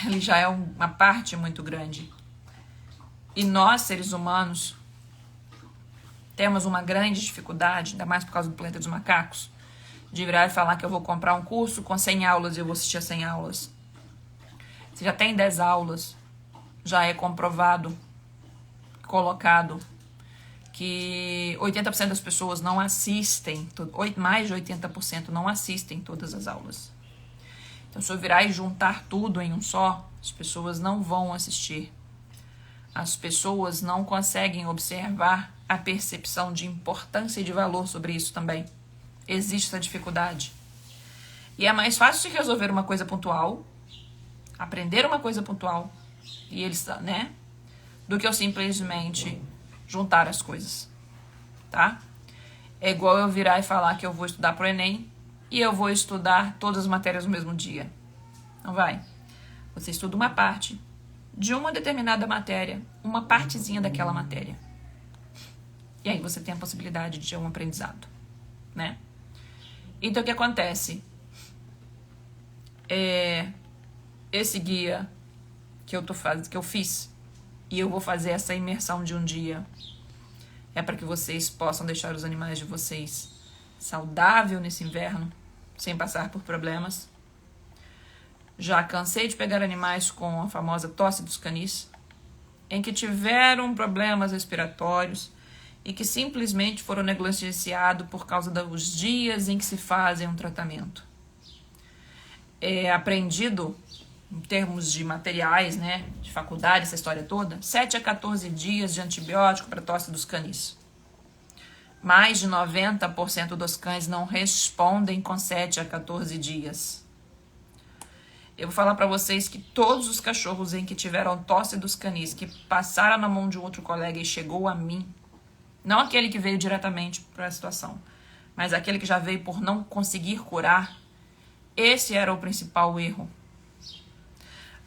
ele já é uma parte muito grande. E nós, seres humanos, temos uma grande dificuldade, ainda mais por causa do planeta dos macacos, de virar e falar que eu vou comprar um curso com 100 aulas e eu vou assistir a 100 aulas. Se já tem 10 aulas, já é comprovado, colocado, que 80% das pessoas não assistem, mais de 80% não assistem todas as aulas. Então, se eu virar e juntar tudo em um só, as pessoas não vão assistir. As pessoas não conseguem observar a percepção de importância e de valor sobre isso também. Existe essa dificuldade. E é mais fácil de resolver uma coisa pontual, aprender uma coisa pontual, e eles, né, do que eu simplesmente juntar as coisas, tá? É igual eu virar e falar que eu vou estudar pro Enem e eu vou estudar todas as matérias no mesmo dia. Não vai. Você estuda uma parte de uma determinada matéria, uma partezinha daquela matéria. E aí você tem a possibilidade de ter um aprendizado, né? Então, o que acontece? Esse guia que eu fiz, e eu vou fazer essa imersão de um dia, é para que vocês possam deixar os animais de vocês saudável nesse inverno, sem passar por problemas. Já cansei de pegar animais com a famosa tosse dos canis, em que tiveram problemas respiratórios e que simplesmente foram negligenciados por causa dos dias em que se fazem um tratamento. É aprendido, em termos de materiais, né, de faculdade, essa história toda, 7 a 14 dias de antibiótico para tosse dos canis. Mais de 90% dos cães não respondem com 7 a 14 dias. Eu vou falar para vocês que todos os cachorros em que tiveram tosse dos canis, que passaram na mão de um outro colega e chegou a mim, não aquele que veio diretamente para a situação, mas aquele que já veio por não conseguir curar, esse era o principal erro.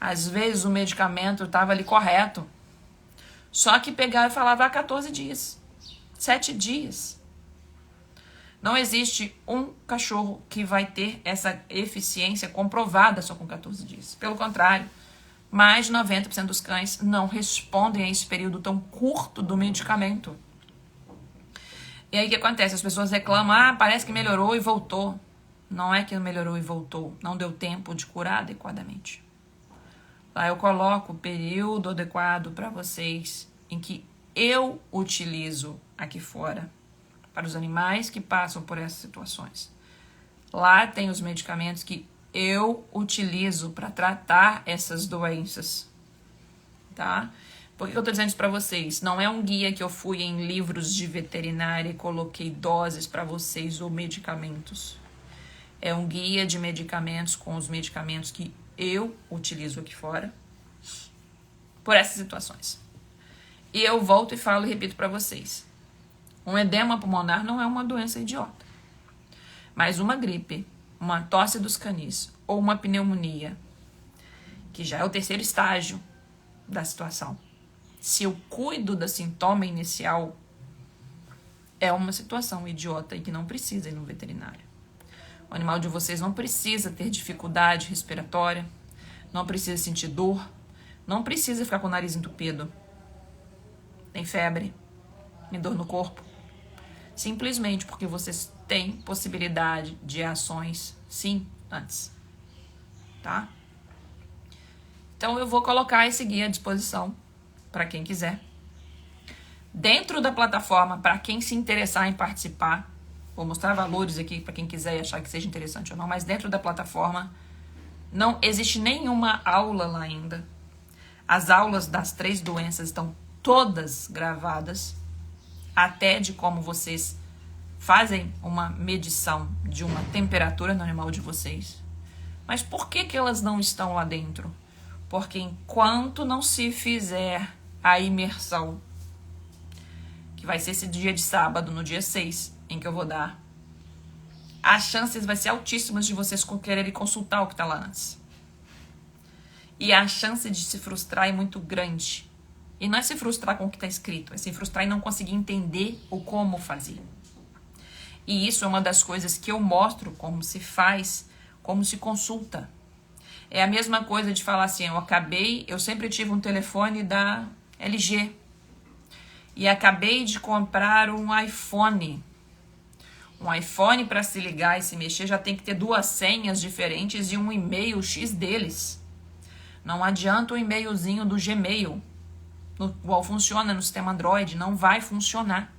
Às vezes o medicamento estava ali correto, só que pegava e falava 14 dias, 7 dias. Não existe um cachorro que vai ter essa eficiência comprovada só com 14 dias. Pelo contrário, mais de 90% dos cães não respondem a esse período tão curto do medicamento. E aí o que acontece? As pessoas reclamam, parece que melhorou e voltou. Não é que melhorou e voltou, não deu tempo de curar adequadamente. Lá eu coloco o período adequado para vocês em que eu utilizo aqui fora para os animais que passam por essas situações. Lá tem os medicamentos que eu utilizo para tratar essas doenças, tá? Por que eu tô dizendo isso para vocês? Não é um guia que eu fui em livros de veterinária e coloquei doses para vocês ou medicamentos. É um guia de medicamentos com os medicamentos que eu utilizo aqui fora por essas situações. E eu volto e falo e repito para vocês. Um edema pulmonar não é uma doença idiota. Mas uma gripe, uma tosse dos canis ou uma pneumonia, que já é o terceiro estágio da situação, se eu cuido do sintoma inicial, é uma situação idiota e que não precisa ir no veterinário. O animal de vocês não precisa ter dificuldade respiratória, não precisa sentir dor, não precisa ficar com o nariz entupido, nem febre, nem dor no corpo. Simplesmente porque vocês têm possibilidade de ações, sim, antes. Tá? Então eu vou colocar esse guia à disposição para quem quiser. Dentro da plataforma, para quem se interessar em participar, vou mostrar valores aqui para quem quiser e achar que seja interessante ou não, mas dentro da plataforma não existe nenhuma aula lá ainda. As aulas das 3 doenças estão todas gravadas, até de como vocês fazem uma medição de uma temperatura no animal de vocês. Mas por que elas não estão lá dentro? Porque enquanto não se fizer a imersão, que vai ser esse dia de sábado, no dia 6, em que eu vou dar, as chances vai ser altíssimas de vocês quererem consultar o que está lá antes. E a chance de se frustrar é muito grande. E não é se frustrar com o que está escrito, é se frustrar e não conseguir entender o como fazer. E isso é uma das coisas que eu mostro como se faz, como se consulta. É a mesma coisa de falar assim, eu sempre tive um telefone da LG e acabei de comprar um iPhone. Um iPhone, para se ligar e se mexer, já tem que ter 2 senhas diferentes e um e-mail X deles. Não adianta o e-mailzinho do Gmail, igual funciona no sistema Android, não vai funcionar.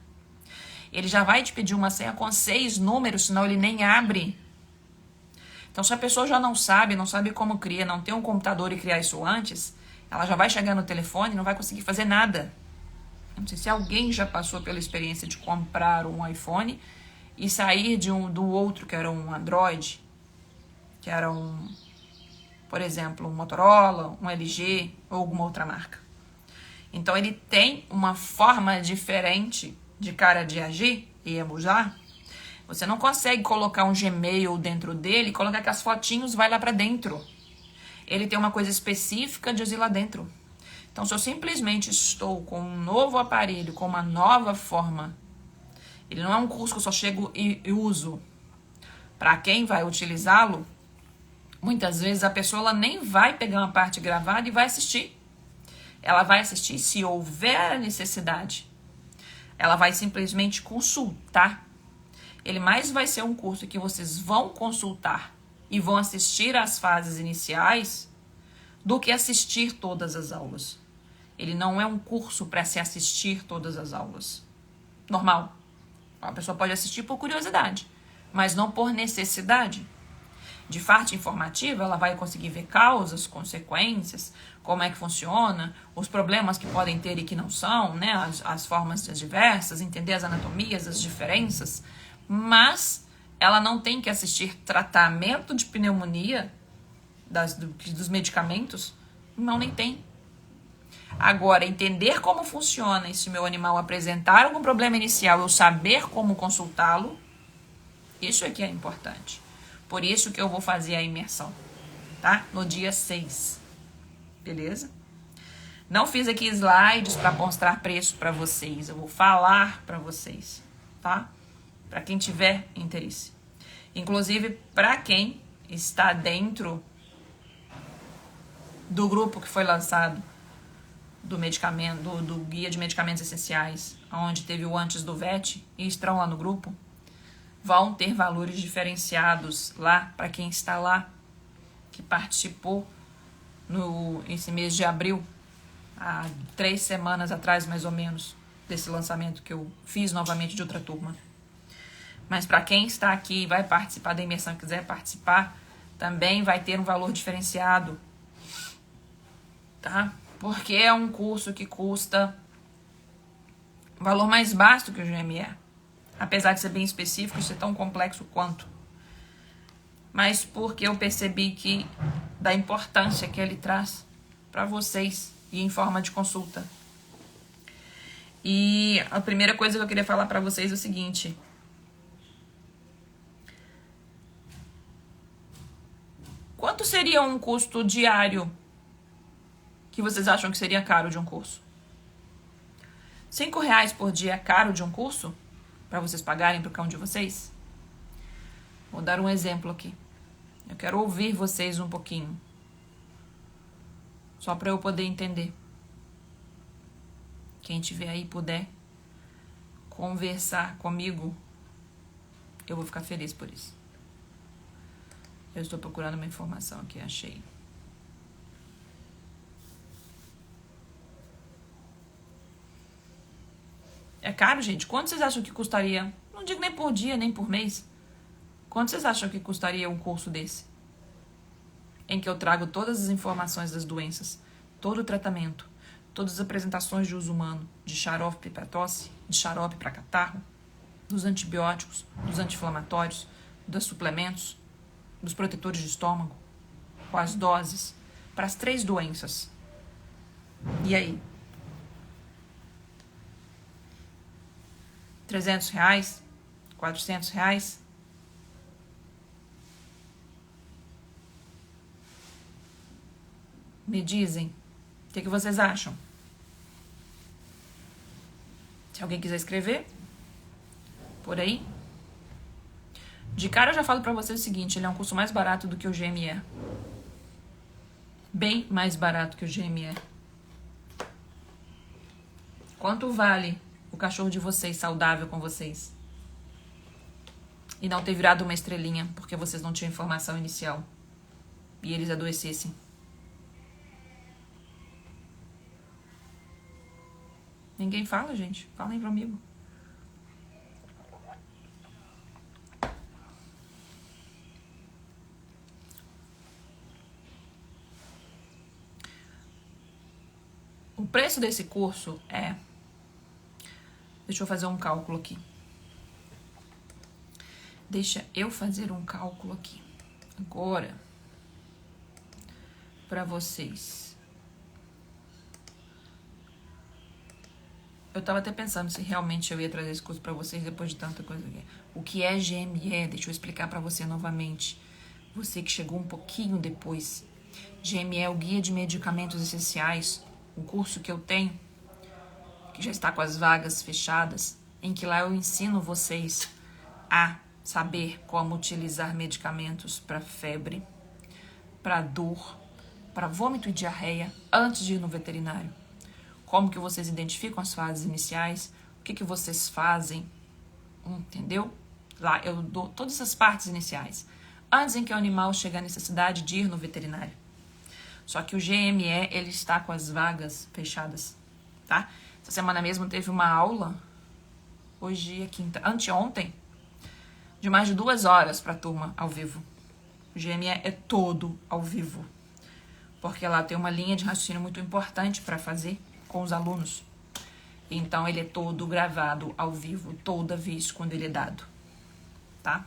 Ele já vai te pedir uma senha com 6 números, senão ele nem abre. Então, se a pessoa já não sabe como cria, não tem um computador e criar isso antes, ela já vai chegar no telefone e não vai conseguir fazer nada. Não sei se alguém já passou pela experiência de comprar um iPhone e sair do outro, que era um Android, que era por exemplo, um Motorola, um LG ou alguma outra marca. Então, ele tem uma forma diferente de cara de agir e usar. Você não consegue colocar um Gmail dentro dele e colocar que as fotinhos vai lá para dentro. Ele tem uma coisa específica de ir lá dentro. Então, se eu simplesmente estou com um novo aparelho, com uma nova forma, ele não é um curso que eu só chego e uso. Para quem vai utilizá-lo, muitas vezes a pessoa ela nem vai pegar uma parte gravada e vai assistir. Ela vai assistir se houver a necessidade. Ela vai simplesmente consultar. Ele mais vai ser um curso que vocês vão consultar e vão assistir às fases iniciais do que assistir todas as aulas. Ele não é um curso para se assistir todas as aulas. Normal. A pessoa pode assistir por curiosidade, mas não por necessidade. De parte informativa, ela vai conseguir ver causas, consequências, como é que funciona, os problemas que podem ter e que não são, né? As formas diversas, entender as anatomias, as diferenças. Mas ela não tem que assistir tratamento de pneumonia dos medicamentos. Não, nem tem. Agora, entender como funciona e se meu animal apresentar algum problema inicial, eu saber como consultá-lo, isso é que é importante. Por isso que eu vou fazer a imersão, tá? No dia 6. Beleza? Não fiz aqui slides para mostrar preço para vocês. Eu vou falar para vocês, tá? Para quem tiver interesse. Inclusive, para quem está dentro do grupo que foi lançado do medicamento, do guia de medicamentos essenciais, onde teve o antes do VET, e estão lá no grupo, vão ter valores diferenciados lá para quem está lá, que participou esse mês de abril, há 3 semanas atrás, mais ou menos, desse lançamento que eu fiz novamente de outra turma. Mas para quem está aqui e vai participar da imersão, quiser participar, também vai ter um valor diferenciado, tá? Porque é um curso que custa um valor mais baixo que o GME. Apesar de ser bem específico e ser tão complexo quanto. mas porque eu percebi da importância que ele traz para vocês e em forma de consulta. E a primeira coisa que eu queria falar para vocês é o seguinte: quanto seria um custo diário que vocês acham que seria caro de um curso? R$5 por dia é caro de um curso? Para vocês pagarem para o cão de vocês? Vou dar um exemplo aqui. Eu quero ouvir vocês um pouquinho. Só para eu poder entender. Quem tiver aí puder conversar comigo, eu vou ficar feliz por isso. Eu estou procurando uma informação aqui, achei. É caro, gente? Quanto vocês acham que custaria? Não digo nem por dia, nem por mês. Quanto vocês acham que custaria um curso desse? Em que eu trago todas as informações das doenças, todo o tratamento, todas as apresentações de uso humano, de xarope para tosse, de xarope para catarro, dos antibióticos, dos anti-inflamatórios, dos suplementos, dos protetores de estômago, com as doses, para as 3 doenças. E aí? R$300? R$400? Me dizem, o que vocês acham? Se alguém quiser escrever, por aí. De cara eu já falo pra vocês o seguinte, ele é um curso mais barato do que o GME. Bem mais barato que o GME. Quanto vale o cachorro de vocês saudável com vocês? E não ter virado uma estrelinha porque vocês não tinham informação inicial. E eles adoecessem. Ninguém fala, gente. Falem comigo. O preço desse curso é... Deixa eu fazer um cálculo aqui. Deixa eu fazer um cálculo aqui. Agora, para vocês. Eu tava até pensando se realmente eu ia trazer esse curso para vocês depois de tanta coisa aqui. O que é GME? Deixa eu explicar para você novamente. Você que chegou um pouquinho depois. GME é o Guia de Medicamentos Essenciais. Um curso que eu tenho, que já está com as vagas fechadas, em que lá eu ensino vocês a saber como utilizar medicamentos para febre, para dor, para vômito e diarreia antes de ir no veterinário. Como que vocês identificam as fases iniciais, o que vocês fazem, entendeu? Lá eu dou todas essas partes iniciais, antes em que o animal chegue à necessidade de ir no veterinário. Só que o GME, ele está com as vagas fechadas, tá? Essa semana mesmo teve uma aula, hoje é quinta, anteontem, de mais de 2 horas para a turma ao vivo. O GME é todo ao vivo, porque lá tem uma linha de raciocínio muito importante para fazer com os alunos. Então, ele é todo gravado ao vivo, toda vez quando ele é dado, tá?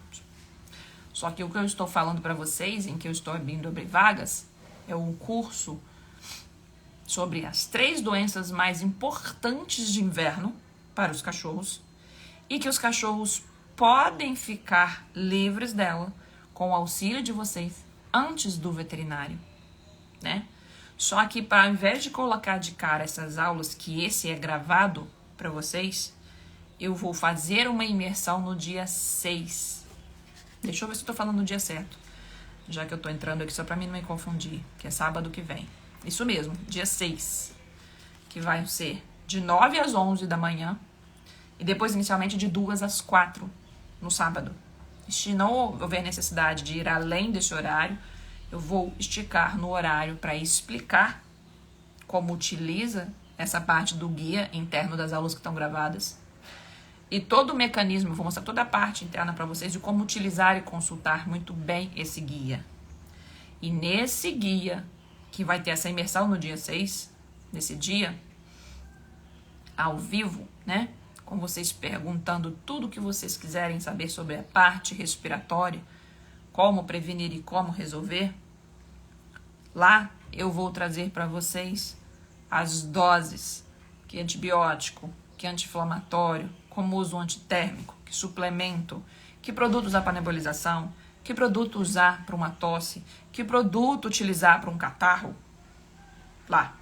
Só que o que eu estou falando para vocês, em que eu estou abrindo vagas, é um curso sobre as 3 doenças mais importantes de inverno para os cachorros e que os cachorros podem ficar livres dela com o auxílio de vocês antes do veterinário, né? Só que ao invés de colocar de cara essas aulas, que esse é gravado para vocês, eu vou fazer uma imersão no dia 6. Deixa eu ver se eu tô falando no dia certo. Já que eu tô entrando aqui só pra mim não me confundir, que é sábado que vem. Isso mesmo, dia 6. Que vai ser de 9 às 11 da manhã. E depois, inicialmente, de 2 às 4 no sábado. Se não houver necessidade de ir além desse horário, eu vou esticar no horário para explicar como utiliza essa parte do guia interno das aulas que estão gravadas. E todo o mecanismo, eu vou mostrar toda a parte interna para vocês de como utilizar e consultar muito bem esse guia. E nesse guia, que vai ter essa imersão no dia 6, nesse dia, ao vivo, né? Com vocês perguntando tudo o que vocês quiserem saber sobre a parte respiratória, como prevenir e como resolver, lá eu vou trazer para vocês as doses, que antibiótico, que anti-inflamatório, como uso antitérmico, que suplemento, que produto usar para nebulização, que produto usar para uma tosse, que produto utilizar para um catarro. Lá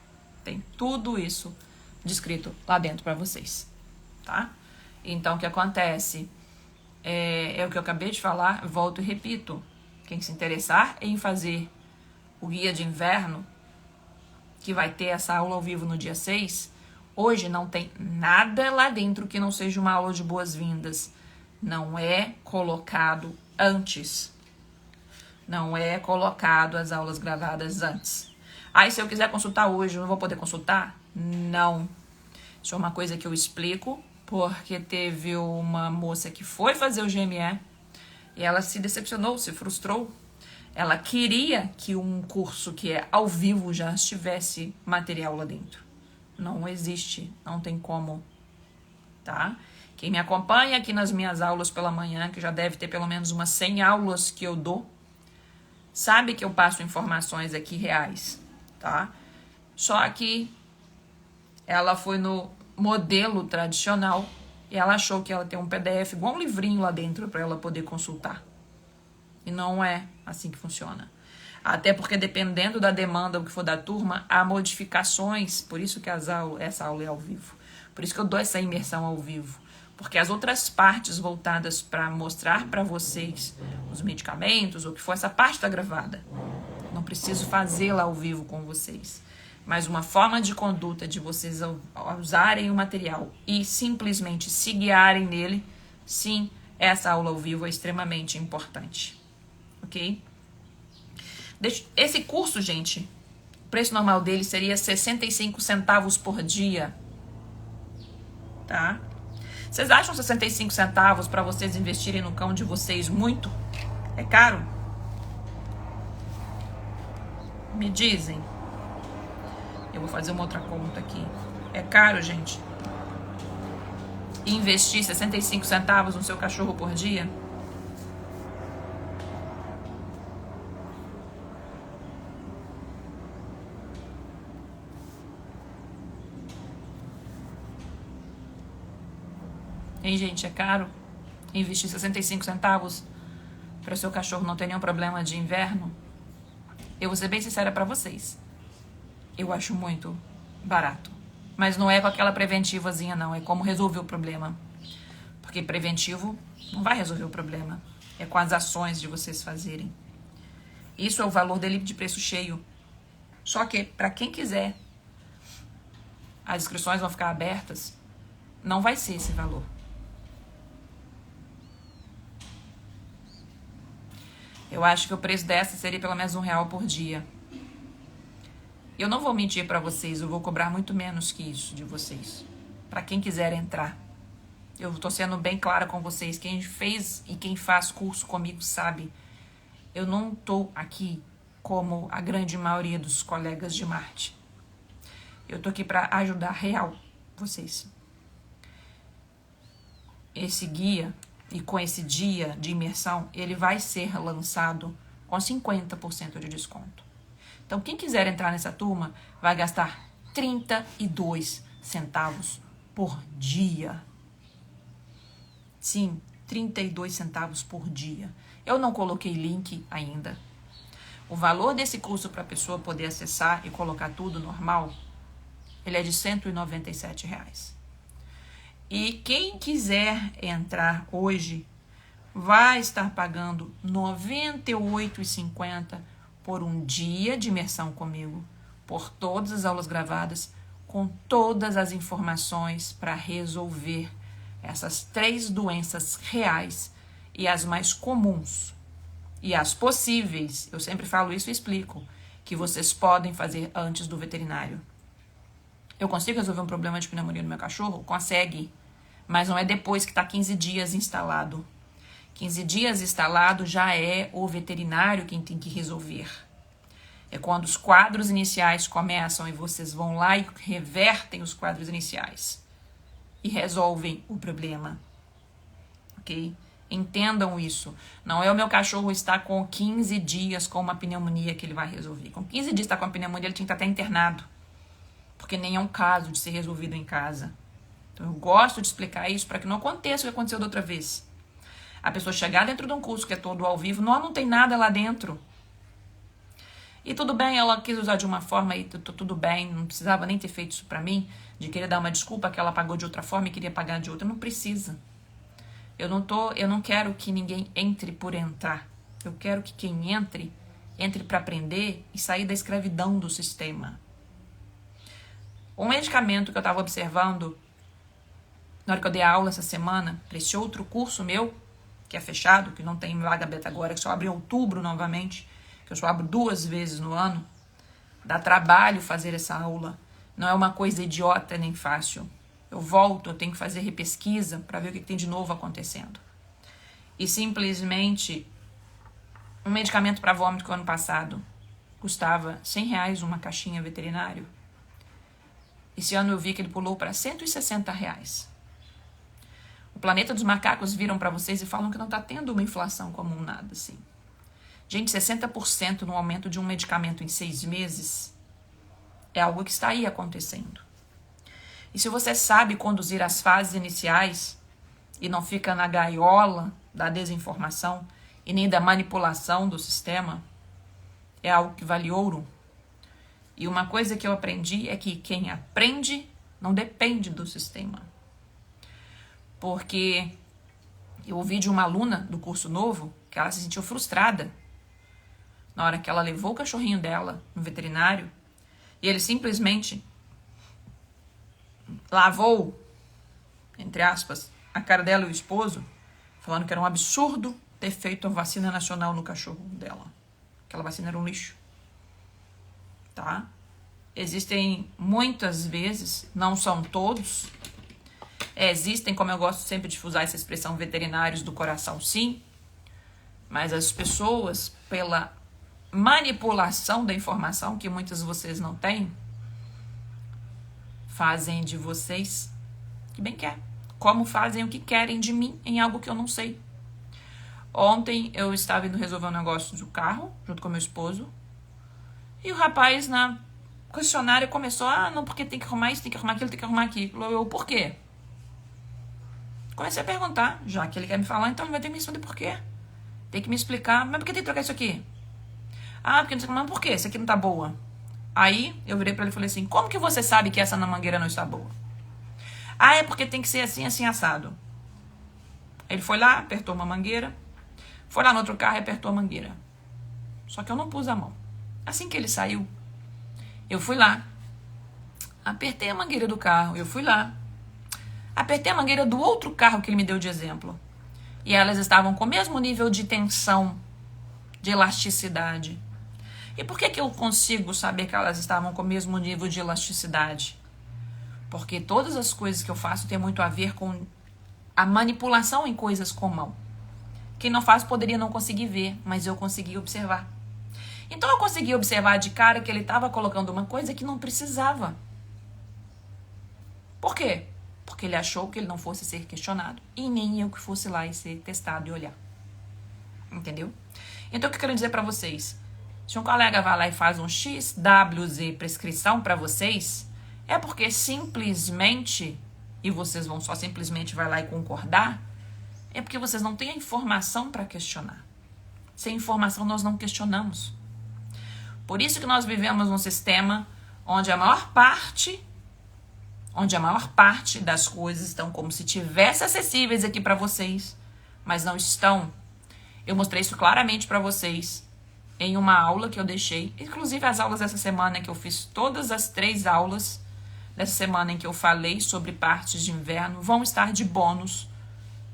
tem tudo isso descrito lá dentro para vocês, tá? Então, o que acontece é o que eu acabei de falar, volto e repito. Quem se interessar em fazer o guia de inverno, que vai ter essa aula ao vivo no dia 6, hoje não tem nada lá dentro que não seja uma aula de boas-vindas. Não é colocado antes. Não é colocado as aulas gravadas antes. Aí, se eu quiser consultar hoje, eu não vou poder consultar? Não. Isso é uma coisa que eu explico, porque teve uma moça que foi fazer o GME e ela se decepcionou, se frustrou. Ela queria que um curso que é ao vivo já tivesse material lá dentro. Não existe, não tem como, tá? Quem me acompanha aqui nas minhas aulas pela manhã, que já deve ter pelo menos umas 100 aulas que eu dou, sabe que eu passo informações aqui reais, tá? Só que ela foi no modelo tradicional e ela achou que ela tem um PDF igual um livrinho lá dentro para ela poder consultar. E não é assim que funciona. Até porque dependendo da demanda o que for da turma, há modificações. Por isso que essa aula é ao vivo. Por isso que eu dou essa imersão ao vivo. Porque as outras partes voltadas para mostrar para vocês os medicamentos, ou o que for, essa parte está gravada. Não preciso fazê-la ao vivo com vocês. Mas uma forma de conduta de vocês usarem o material e simplesmente se guiarem nele, sim, essa aula ao vivo é extremamente importante. Ok? Esse curso, gente, o preço normal dele seria 65 centavos por dia. Tá? Vocês acham 65 centavos para vocês investirem no cão de vocês muito? É caro? Me dizem. Eu vou fazer uma outra conta aqui. É caro, gente? Investir 65 centavos no seu cachorro por dia? Hein, gente? É caro? Investir 65 centavos para o seu cachorro não ter nenhum problema de inverno? Eu vou ser bem sincera para vocês. Eu acho muito barato. Mas não é com aquela preventivazinha, não. É como resolver o problema. Porque preventivo não vai resolver o problema. É com as ações de vocês fazerem. Isso é o valor dele de preço cheio. Só que, para quem quiser, as inscrições vão ficar abertas, não vai ser esse valor. Eu acho que o preço dessa seria pelo menos R$1 por dia. Eu não vou mentir para vocês, eu vou cobrar muito menos que isso de vocês. Para quem quiser entrar. Eu tô sendo bem clara com vocês. Quem fez e quem faz curso comigo sabe. Eu não tô aqui como a grande maioria dos colegas de Marte. Eu tô aqui para ajudar real vocês. Esse guia e com esse dia de imersão, ele vai ser lançado com 50% de desconto. Então, quem quiser entrar nessa turma vai gastar 32 centavos por dia. Sim, 32 centavos por dia. Eu não coloquei link ainda. O valor desse curso para a pessoa poder acessar e colocar tudo normal, ele é de R$197. E quem quiser entrar hoje vai estar pagando R$ 98,50 por um dia de imersão comigo, por todas as aulas gravadas, com todas as informações para resolver essas 3 doenças reais e as mais comuns e as possíveis. Eu sempre falo isso e explico, que vocês podem fazer antes do veterinário. Eu consigo resolver um problema de pneumonia no meu cachorro? Consegue. Mas não é depois que está 15 dias instalado. 15 dias instalado já é o veterinário quem tem que resolver. É quando os quadros iniciais começam e vocês vão lá e revertem os quadros iniciais. E resolvem o problema. Ok? Entendam isso. Não é o meu cachorro estar com 15 dias com uma pneumonia que ele vai resolver. Com 15 dias está com a pneumonia, ele tinha que estar até internado. Porque nem é um caso de ser resolvido em casa. Então eu gosto de explicar isso para que não aconteça o que aconteceu da outra vez. A pessoa chegar dentro de um curso que é todo ao vivo, não tem nada lá dentro. E tudo bem, ela quis usar de uma forma e tudo bem, não precisava nem ter feito isso pra mim, de querer dar uma desculpa que ela pagou de outra forma e queria pagar de outra. Não precisa. Eu não quero que ninguém entre por entrar. Eu quero que quem entre para aprender e sair da escravidão do sistema. Um medicamento que eu estava observando na hora que eu dei a aula essa semana, para esse outro curso meu, que é fechado, que não tem vaga beta agora, que só abre em outubro novamente, que eu só abro 2 vezes no ano, dá trabalho fazer essa aula. Não é uma coisa idiota nem fácil. Eu volto, eu tenho que fazer repesquisa para ver o que tem de novo acontecendo. E simplesmente, um medicamento para vômito que o ano passado custava R$100 uma caixinha veterinário. Esse ano eu vi que ele pulou para R$160. O planeta dos macacos viram para vocês e falam que não está tendo uma inflação comum nada assim. Gente, 60% no aumento de um medicamento em 6 meses é algo que está aí acontecendo. E se você sabe conduzir as fases iniciais e não fica na gaiola da desinformação e nem da manipulação do sistema, é algo que vale ouro. E uma coisa que eu aprendi é que quem aprende não depende do sistema. Porque eu ouvi de uma aluna do curso novo que ela se sentiu frustrada na hora que ela levou o cachorrinho dela no veterinário e ele simplesmente lavou, entre aspas, a cara dela e o esposo, falando que era um absurdo ter feito a vacina nacional no cachorro dela. Aquela vacina era um lixo. Tá? Existem muitas vezes, não são todos, existem, como eu gosto sempre de usar essa expressão, veterinários do coração, sim, mas as pessoas, pela manipulação da informação, que muitas de vocês não têm, fazem de vocês o que bem quer, como fazem o que querem de mim em algo que eu não sei. Ontem eu estava indo resolver um negócio do carro, junto com meu esposo, e o rapaz na questionária começou, não, porque tem que arrumar isso, tem que arrumar aquilo, tem que arrumar aquilo. Eu, por quê? Comecei a perguntar, já que ele quer me falar, então ele vai ter que me responder por quê. Tem que me explicar, mas por que tem que trocar isso aqui? Porque não sei, mas por quê? Isso aqui não tá boa. Aí eu virei pra ele e falei assim, como que você sabe que essa na mangueira não está boa? É porque tem que ser assim, assim, assado. Ele foi lá, apertou uma mangueira, foi lá no outro carro e apertou a mangueira. Só que eu não pus a mão. Assim que ele saiu, eu fui lá, apertei a mangueira do carro, eu fui lá, apertei a mangueira do outro carro que ele me deu de exemplo. E elas estavam com o mesmo nível de tensão, de elasticidade. E por que eu consigo saber que elas estavam com o mesmo nível de elasticidade? Porque todas as coisas que eu faço têm muito a ver com a manipulação em coisas com mão. Quem não faz poderia não conseguir ver, mas eu consegui observar. Então eu consegui observar de cara que ele estava colocando uma coisa que não precisava. Por quê? Porque ele achou que ele não fosse ser questionado e nem eu que fosse lá e ser testado e olhar. Entendeu? Então o que eu quero dizer para vocês? Se um colega vai lá e faz um XWZ prescrição para vocês, é porque simplesmente, e vocês vão só simplesmente vai lá e concordar, é porque vocês não têm a informação para questionar. Sem informação nós não questionamos. Por isso que nós vivemos num sistema onde a maior parte das coisas estão como se tivessem acessíveis aqui para vocês, mas não estão. Eu mostrei isso claramente para vocês em uma aula que eu deixei, inclusive as aulas dessa semana que eu fiz, todas as 3 aulas dessa semana em que eu falei sobre partes de inverno vão estar de bônus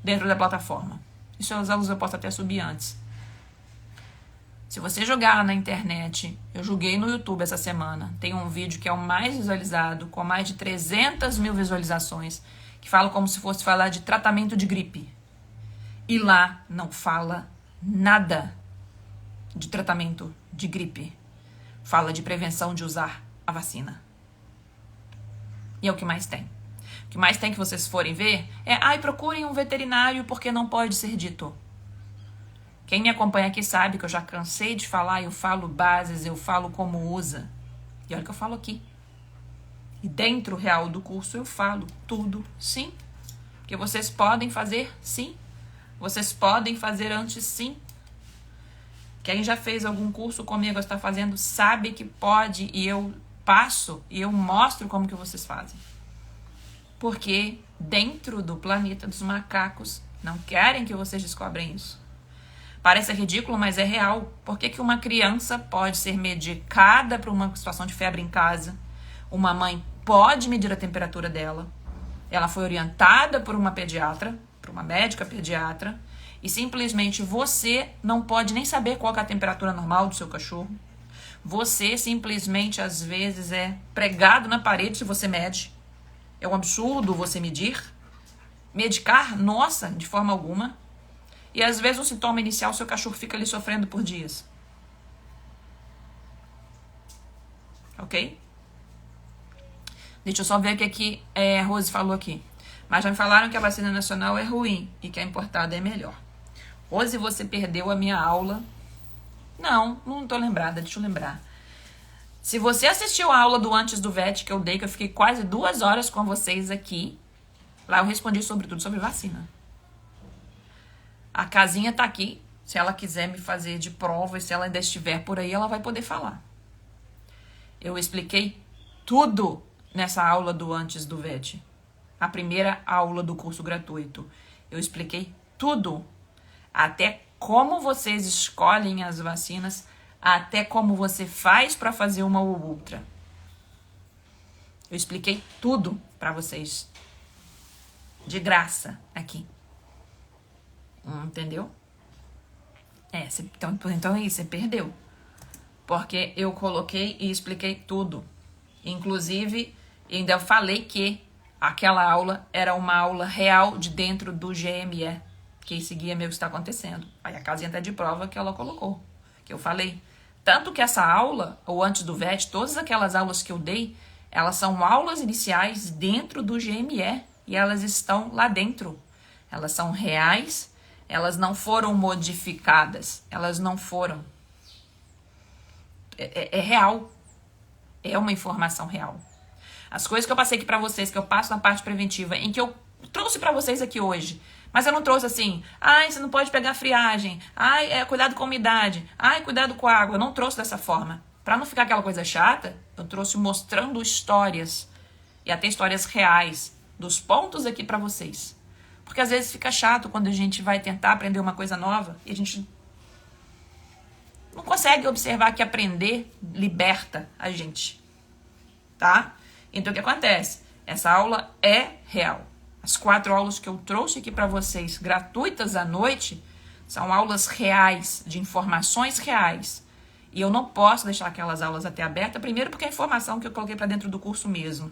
dentro da plataforma. Isso as aulas eu posso até subir antes. Se você jogar na internet, eu joguei no YouTube essa semana, tem um vídeo que é o mais visualizado, com mais de 300 mil visualizações, que fala como se fosse falar de tratamento de gripe. E lá não fala nada de tratamento de gripe. Fala de prevenção de usar a vacina. E é o que mais tem. O que mais tem que vocês forem ver é, procurem um veterinário porque não pode ser dito. Quem me acompanha aqui sabe que eu já cansei de falar, eu falo bases, eu falo como usa. E olha o que eu falo aqui. E dentro real do curso eu falo tudo, sim. Porque vocês podem fazer, sim. Vocês podem fazer antes, sim. Quem já fez algum curso comigo ou está fazendo sabe que pode, e eu passo e eu mostro como que vocês fazem. Porque dentro do planeta dos macacos não querem que vocês descobrem isso. Parece ridículo, mas é real. Por que que uma criança pode ser medicada para uma situação de febre em casa? Uma mãe pode medir a temperatura dela. Ela foi orientada por uma pediatra, por uma médica pediatra, e simplesmente você não pode nem saber qual que é a temperatura normal do seu cachorro. Você simplesmente, às vezes, é pregado na parede se você mede. É um absurdo você medir. Medicar, nossa, de forma alguma. E às vezes o sintoma inicial, seu cachorro fica ali sofrendo por dias. Ok? Deixa eu só ver o que aqui a Rose falou aqui. Mas já me falaram que a vacina nacional é ruim e que a importada é melhor. Rose, você perdeu a minha aula. Não tô lembrada, deixa eu lembrar. Se você assistiu a aula do Antes do VET que eu dei, que eu fiquei quase 2 horas com vocês aqui, lá eu respondi sobre tudo, sobre vacina. A casinha tá aqui. Se ela quiser me fazer de prova e se ela ainda estiver por aí, ela vai poder falar. Eu expliquei tudo nessa aula do Antes do VET. A primeira aula do curso gratuito. Eu expliquei tudo. Até como vocês escolhem as vacinas, até como você faz para fazer uma ou outra. Eu expliquei tudo para vocês. De graça aqui. Entendeu? Então é isso, você perdeu. Porque eu coloquei e expliquei tudo. Inclusive, ainda eu falei que aquela aula era uma aula real de dentro do GME, que seguia meio que está acontecendo. Aí a casinha tá de prova que ela colocou, que eu falei. Tanto que essa aula, ou antes do VET, todas aquelas aulas que eu dei, elas são aulas iniciais dentro do GME, e elas estão lá dentro. Elas são reais, elas não foram modificadas, elas não foram. É real. É uma informação real. As coisas que eu passei aqui pra vocês, que eu passo na parte preventiva, em que eu trouxe pra vocês aqui hoje, mas eu não trouxe assim, você não pode pegar friagem, cuidado com a umidade, cuidado com a água. Eu não trouxe dessa forma. Pra não ficar aquela coisa chata, eu trouxe mostrando histórias, e até histórias reais, dos pontos aqui pra vocês. Porque às vezes fica chato quando a gente vai tentar aprender uma coisa nova e a gente não consegue observar que aprender liberta a gente, tá? Então o que acontece? Essa aula é real. As 4 aulas que eu trouxe aqui para vocês, gratuitas à noite, são aulas reais, de informações reais. E eu não posso deixar aquelas aulas até abertas, primeiro porque é a informação que eu coloquei para dentro do curso mesmo.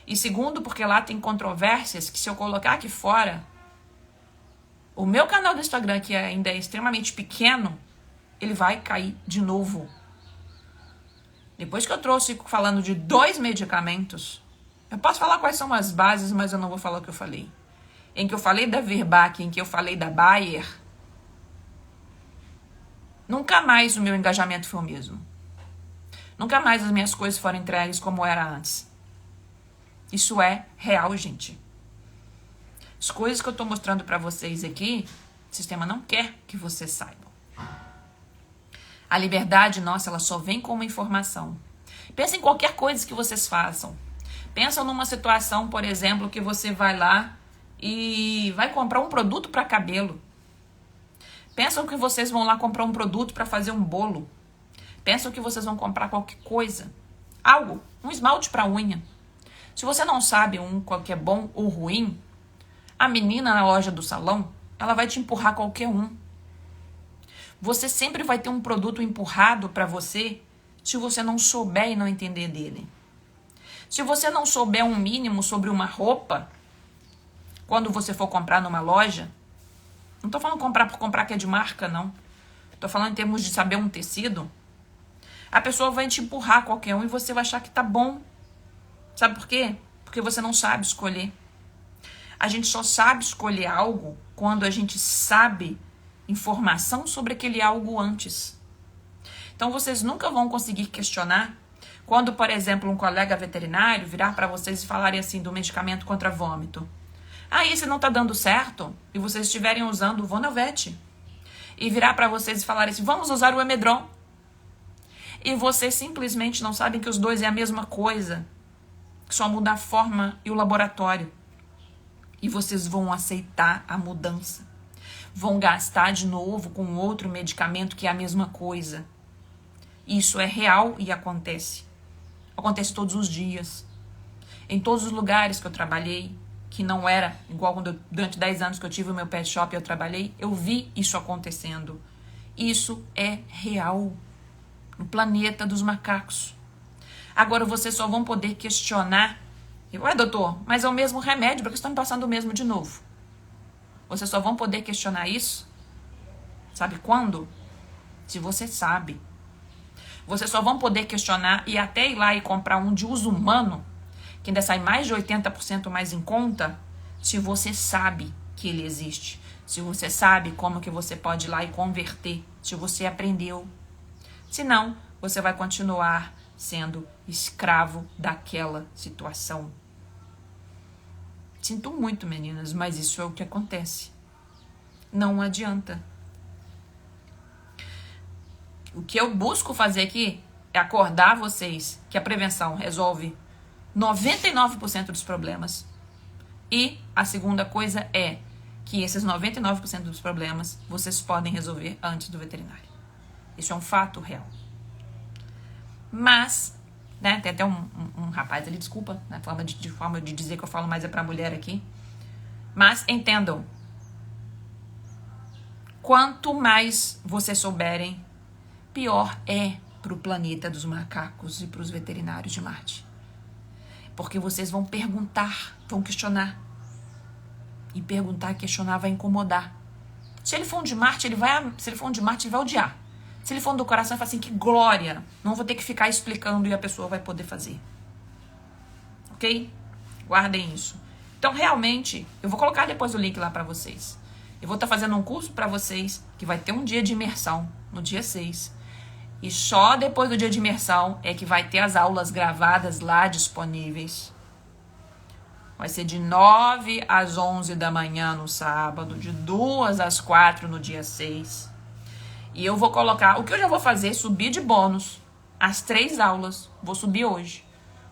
E segundo, porque lá tem controvérsias que se eu colocar aqui fora, o meu canal do Instagram, que ainda é extremamente pequeno, ele vai cair de novo. Depois que eu trouxe falando de 2 medicamentos, eu posso falar quais são as bases, mas eu não vou falar o que eu falei. Em que eu falei da Virbac, em que eu falei da Bayer, nunca mais o meu engajamento foi o mesmo. Nunca mais as minhas coisas foram entregues como era antes. Isso é real, gente. As coisas que eu tô mostrando pra vocês aqui, o sistema não quer que vocês saibam. A liberdade nossa, ela só vem com uma informação. Pensa em qualquer coisa que vocês façam. Pensa numa situação, por exemplo, que você vai lá e vai comprar um produto para cabelo. Pensam que vocês vão lá comprar um produto para fazer um bolo. Pensam que vocês vão comprar qualquer coisa. Algo, um esmalte para unha. Se você não sabe qual que é bom ou ruim, a menina na loja do salão, ela vai te empurrar qualquer um. Você sempre vai ter um produto empurrado para você se você não souber e não entender dele. Se você não souber um mínimo sobre uma roupa, quando você for comprar numa loja, não tô falando comprar por comprar que é de marca, não. Tô falando em termos de saber um tecido. A pessoa vai te empurrar qualquer um e você vai achar que tá bom. Sabe por quê? Porque você não sabe escolher. A gente só sabe escolher algo quando a gente sabe informação sobre aquele algo antes. Então, vocês nunca vão conseguir questionar quando, por exemplo, um colega veterinário virar para vocês e falarem assim do medicamento contra vômito. Ah, esse não tá dando certo? E vocês estiverem usando o Vonovet. E virar para vocês e falarem assim, vamos usar o Emedron. E vocês simplesmente não sabem que os dois é a mesma coisa. Só muda a forma e o laboratório. E vocês vão aceitar a mudança. Vão gastar de novo com outro medicamento que é a mesma coisa. Isso é real e acontece. Acontece todos os dias. Em todos os lugares que eu trabalhei, que não era igual quando durante 10 anos que eu tive o meu pet shop eu trabalhei, eu vi isso acontecendo. Isso é real. No planeta dos macacos. Agora vocês só vão poder questionar. Ué, doutor, mas é o mesmo remédio, porque estão me passando o mesmo de novo. Vocês só vão poder questionar isso. Sabe quando? Se você sabe. Vocês só vão poder questionar e até ir lá e comprar um de uso humano, que ainda sai mais de 80% mais em conta, se você sabe que ele existe. Se você sabe como que você pode ir lá e converter. Se você aprendeu. Senão, você vai continuar sendo escravo daquela situação. Sinto muito, meninas, mas isso é o que acontece. Não adianta. O que eu busco fazer aqui é acordar vocês que a prevenção resolve 99% dos problemas. E a segunda coisa é que esses 99% dos problemas vocês podem resolver antes do veterinário. Isso é um fato real. Mas, né, tem até um rapaz ali, desculpa, né, forma de dizer que eu falo mais é pra mulher aqui. Mas entendam, quanto mais vocês souberem, pior é pro planeta dos macacos e pros veterinários de Marte. Porque vocês vão perguntar, vão questionar. E perguntar, questionar vai incomodar. Se ele for um de Marte, ele vai odiar. Se ele for um do coração, ele fala assim, que glória. Não vou ter que ficar explicando e a pessoa vai poder fazer. Ok? Guardem isso. Então, realmente, eu vou colocar depois o link lá pra vocês. Eu vou estar fazendo um curso pra vocês que vai ter um dia de imersão, no dia 6. E só depois do dia de imersão é que vai ter as aulas gravadas lá disponíveis. Vai ser de 9 às 11 da manhã no sábado, de 2 às 4 no dia 6. E eu vou colocar, o que eu já vou fazer, subir de bônus as 3 aulas. Vou subir hoje.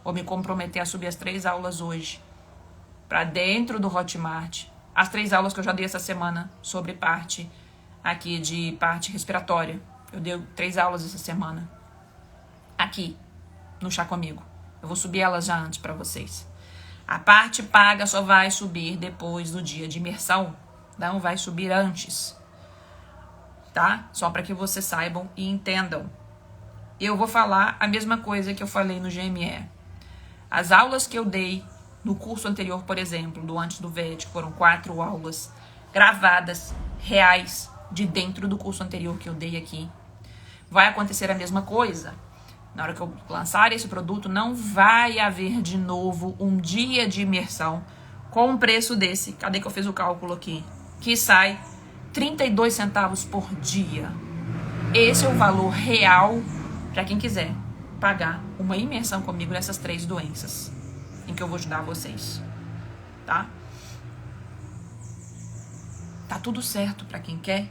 Vou me comprometer a subir as 3 aulas hoje. Pra dentro do Hotmart. As 3 aulas que eu já dei essa semana sobre parte aqui de parte respiratória. Eu dei 3 aulas essa semana. Aqui, no Chá Comigo. Eu vou subir elas já antes pra vocês. A parte paga só vai subir depois do dia de imersão. Não vai subir antes. Tá? Só para que vocês saibam e entendam. Eu vou falar a mesma coisa que eu falei no GME. As aulas que eu dei no curso anterior, por exemplo, do Antes do VET, foram 4 aulas gravadas, reais, de dentro do curso anterior que eu dei aqui. Vai acontecer a mesma coisa. Na hora que eu lançar esse produto, não vai haver de novo um dia de imersão com um preço desse. Cadê que eu fiz o cálculo aqui? Que sai 32 centavos por dia. Esse é o valor real para quem quiser pagar uma imersão comigo nessas 3 doenças em que eu vou ajudar vocês. Tá? Tá tudo certo para quem quer,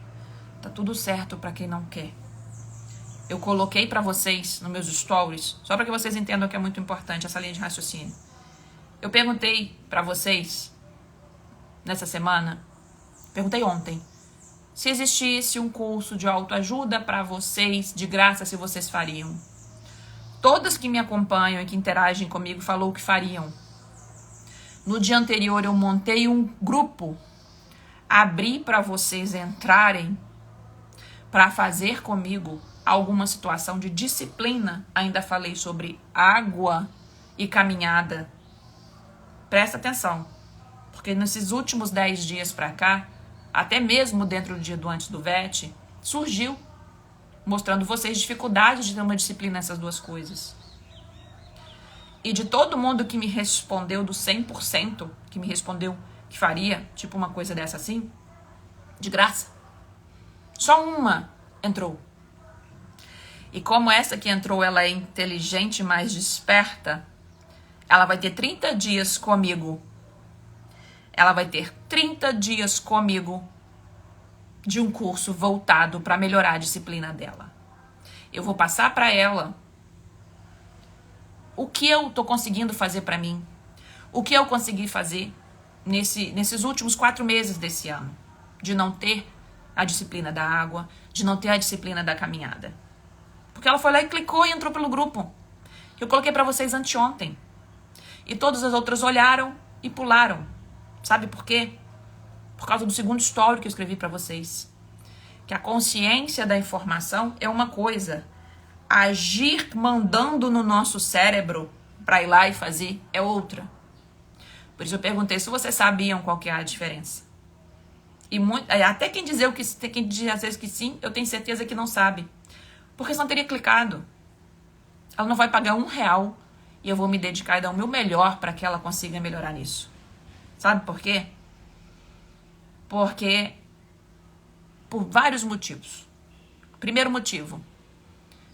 tá tudo certo para quem não quer. Eu coloquei para vocês nos meus stories, só para que vocês entendam que é muito importante essa linha de raciocínio. Eu perguntei para vocês nessa semana, perguntei ontem, se existisse um curso de autoajuda para vocês, de graça, se vocês fariam. Todas que me acompanham e que interagem comigo falou que fariam. No dia anterior eu montei um grupo, abri para vocês entrarem para fazer comigo alguma situação de disciplina. Ainda falei sobre água e caminhada. Presta atenção, porque nesses últimos 10 dias para cá, até mesmo dentro do dia do Antes do VET, surgiu, mostrando vocês dificuldades de ter uma disciplina nessas 2 coisas. E de todo mundo que me respondeu, do 100%, que me respondeu que faria, tipo uma coisa dessa assim, de graça. Só uma entrou. E como essa que entrou, ela é inteligente, mais desperta, ela vai ter 30 dias comigo. Ela vai ter 30 dias comigo de um curso voltado para melhorar a disciplina dela. Eu vou passar para ela o que eu tô conseguindo fazer para mim, o que eu consegui fazer nesses últimos 4 meses desse ano, de não ter a disciplina da água, de não ter a disciplina da caminhada. Porque ela foi lá e clicou e entrou pelo grupo. Eu coloquei para vocês anteontem. E todas as outras olharam e pularam. Sabe por quê? Por causa do segundo story que eu escrevi para vocês. Que a consciência da informação é uma coisa. Agir mandando no nosso cérebro para ir lá e fazer é outra. Por isso eu perguntei se vocês sabiam qual que é a diferença. E até quem diz às vezes que sim, eu tenho certeza que não sabe. Porque senão teria clicado. Ela não vai pagar R$1 e eu vou me dedicar e dar o meu melhor para que ela consiga melhorar nisso. Sabe por quê? Porque por vários motivos. Primeiro motivo,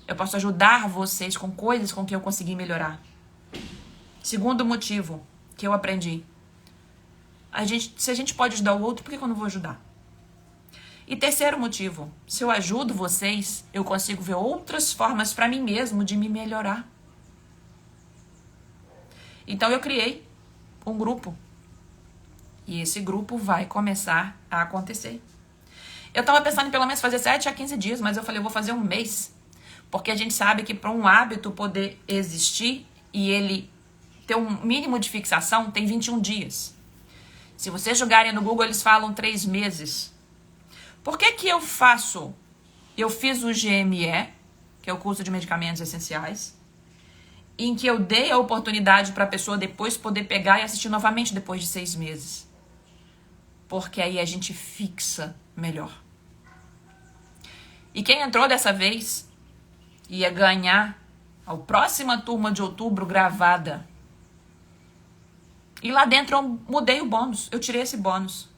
eu posso ajudar vocês com coisas com que eu consegui melhorar. Segundo motivo que eu aprendi, se a gente pode ajudar o outro, por que eu não vou ajudar? E terceiro motivo, se eu ajudo vocês, eu consigo ver outras formas para mim mesmo de me melhorar. Então eu criei um grupo. E esse grupo vai começar a acontecer. Eu tava pensando em pelo menos fazer 7 a 15 dias, mas eu falei, eu vou fazer um mês. Porque a gente sabe que para um hábito poder existir e ele ter um mínimo de fixação, tem 21 dias. Se vocês jogarem no Google, eles falam 3 meses. Por que que eu fiz o GME, que é o curso de medicamentos essenciais, em que eu dei a oportunidade para a pessoa depois poder pegar e assistir novamente depois de 6 meses. Porque aí a gente fixa melhor. E quem entrou dessa vez ia ganhar a próxima turma de outubro gravada. E lá dentro eu mudei o bônus, eu tirei esse bônus.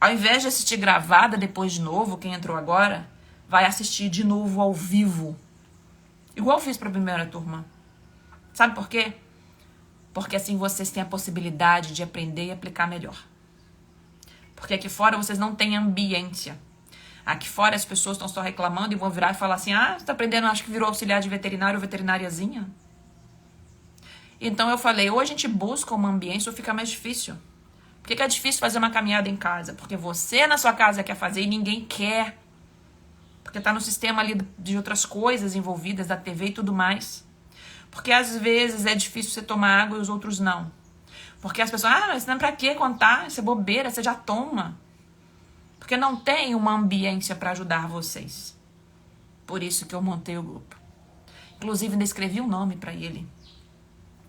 Ao invés de assistir gravada depois de novo, quem entrou agora, vai assistir de novo ao vivo. Igual eu fiz para a primeira turma. Sabe por quê? Porque assim vocês têm a possibilidade de aprender e aplicar melhor. Porque aqui fora vocês não têm ambiência. Aqui fora as pessoas estão só reclamando e vão virar e falar assim, você está aprendendo, acho que virou auxiliar de veterinário ou veterinariazinha. Então eu falei, ou a gente busca uma ambiência ou fica mais difícil. Por que é difícil fazer uma caminhada em casa? Porque você na sua casa quer fazer e ninguém quer. Porque tá no sistema ali de outras coisas envolvidas, da TV e tudo mais. Porque às vezes é difícil você tomar água e os outros não. Porque as pessoas, mas não é pra que contar? Isso é bobeira, você já toma. Porque não tem uma ambiência para ajudar vocês. Por isso que eu montei o grupo. Inclusive, ainda escrevi um nome para ele.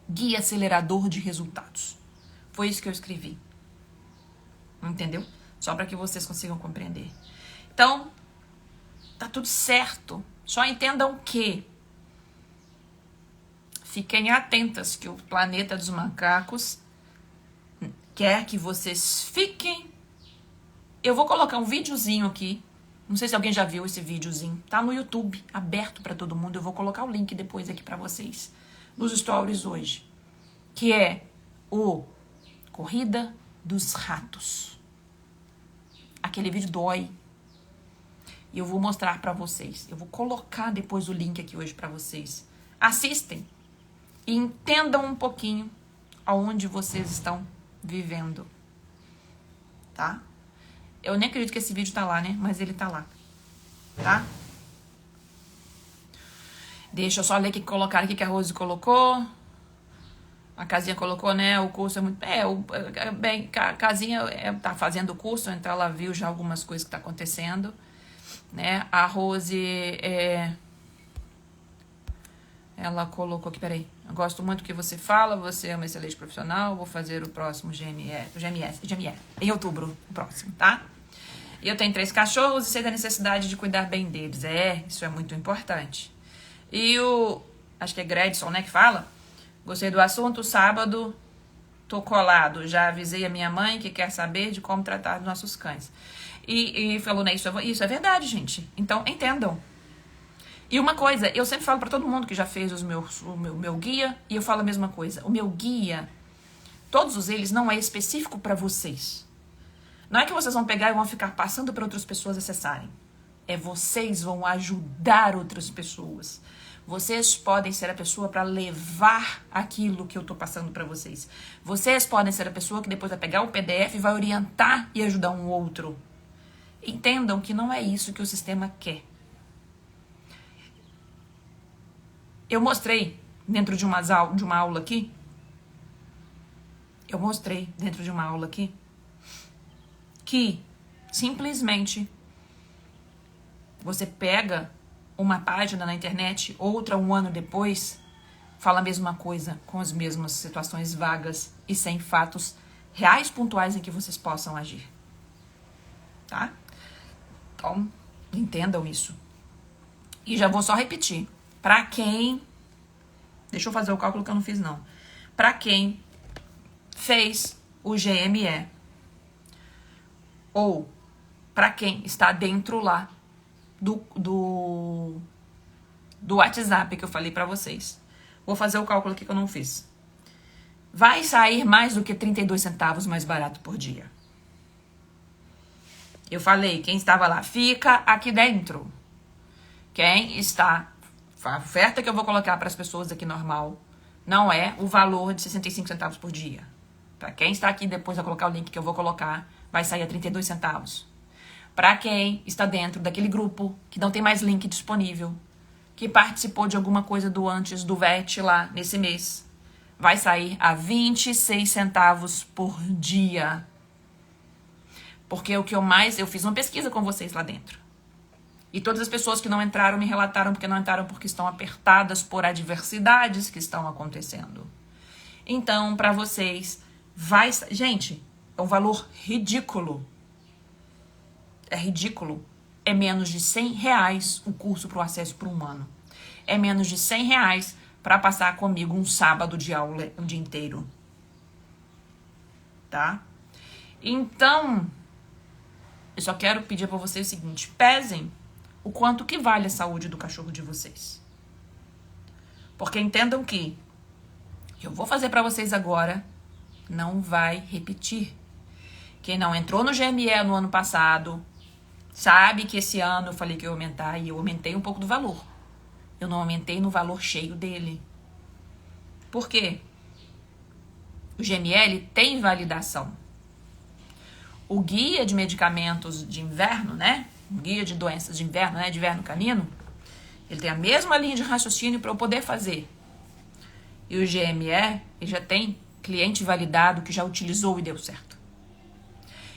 Guia Acelerador de Resultados. Foi isso que eu escrevi. Entendeu? Só para que vocês consigam compreender. Então, tá tudo certo. Só entendam que fiquem atentas que o planeta dos macacos quer que vocês fiquem. Eu vou colocar um videozinho aqui. Não sei se alguém já viu esse videozinho. Tá no YouTube, aberto para todo mundo. Eu vou colocar o link depois aqui para vocês. Nos stories hoje. Que é o Corrida dos Ratos. Aquele vídeo dói. E eu vou mostrar para vocês. Eu vou colocar depois o link aqui hoje para vocês. Assistem. E entendam um pouquinho aonde vocês estão vivendo. Tá? Eu nem acredito que esse vídeo tá lá, né? Mas ele tá lá. Tá? Deixa eu só ler o que colocaram aqui que a Rose colocou. A Casinha colocou, né? O curso é muito... a Casinha tá fazendo o curso, então ela viu já algumas coisas que tá acontecendo. Né? A Rose... ela colocou aqui, peraí. Eu gosto muito do que você fala, você é uma excelente profissional, vou fazer o próximo GME em outubro, o próximo, tá? E eu tenho 3 cachorros e sei da necessidade de cuidar bem deles. Isso é muito importante. E acho que é Gredson, né, que fala. Gostei do assunto, sábado tô colado, já avisei a minha mãe que quer saber de como tratar os nossos cães. E falou, né, isso é verdade, gente. Então, entendam. E uma coisa, eu sempre falo pra todo mundo que já fez o meu guia, e eu falo a mesma coisa. O meu guia, todos eles, não é específico pra vocês. Não é que vocês vão pegar e vão ficar passando para outras pessoas acessarem. É vocês vão ajudar outras pessoas. Vocês podem ser a pessoa para levar aquilo que eu tô passando para vocês. Vocês podem ser a pessoa que depois vai pegar o PDF e vai orientar e ajudar um outro. Entendam que não é isso que o sistema quer. Eu mostrei dentro de uma aula aqui. Que simplesmente você pega uma página na internet, outra um ano depois, fala a mesma coisa, com as mesmas situações vagas e sem fatos reais pontuais em que vocês possam agir. Tá? Então, entendam isso. E já vou só repetir. Pra quem... Deixa eu fazer o cálculo que eu não fiz, não. Pra quem fez o GME, ou pra quem está dentro lá do WhatsApp que eu falei pra vocês. Vou fazer o cálculo aqui que eu não fiz. Vai sair mais do que 32 centavos mais barato por dia. Eu falei, quem estava lá, fica aqui dentro. Quem está... A oferta que eu vou colocar para as pessoas aqui normal não é o valor de 65 centavos por dia. Para quem está aqui, depois eu colocar o link que eu vou colocar, vai sair a 32 centavos. Para quem está dentro daquele grupo que não tem mais link disponível, que participou de alguma coisa do antes do VET lá nesse mês, vai sair a 26 centavos por dia. Porque o que eu fiz uma pesquisa com vocês lá dentro. E todas as pessoas que não entraram me relataram porque não entraram porque estão apertadas por adversidades que estão acontecendo. Então, para vocês, gente, é um valor ridículo. É ridículo. É menos de R$100 o curso para o acesso por um ano. É menos de R$100 para passar comigo um sábado de aula o dia inteiro. Tá? Então, eu só quero pedir para vocês o seguinte, pesem o quanto que vale a saúde do cachorro de vocês. Porque entendam que o que eu vou fazer para vocês agora não vai repetir. Quem não entrou no GME no ano passado, sabe que esse ano eu falei que eu ia aumentar e eu aumentei um pouco do valor. Eu não aumentei no valor cheio dele. Por quê? O GML tem validação. O guia de medicamentos de inverno, né? O guia de doenças de inverno, né? De inverno canino, ele tem a mesma linha de raciocínio para eu poder fazer. E o GME, ele já tem cliente validado que já utilizou e deu certo.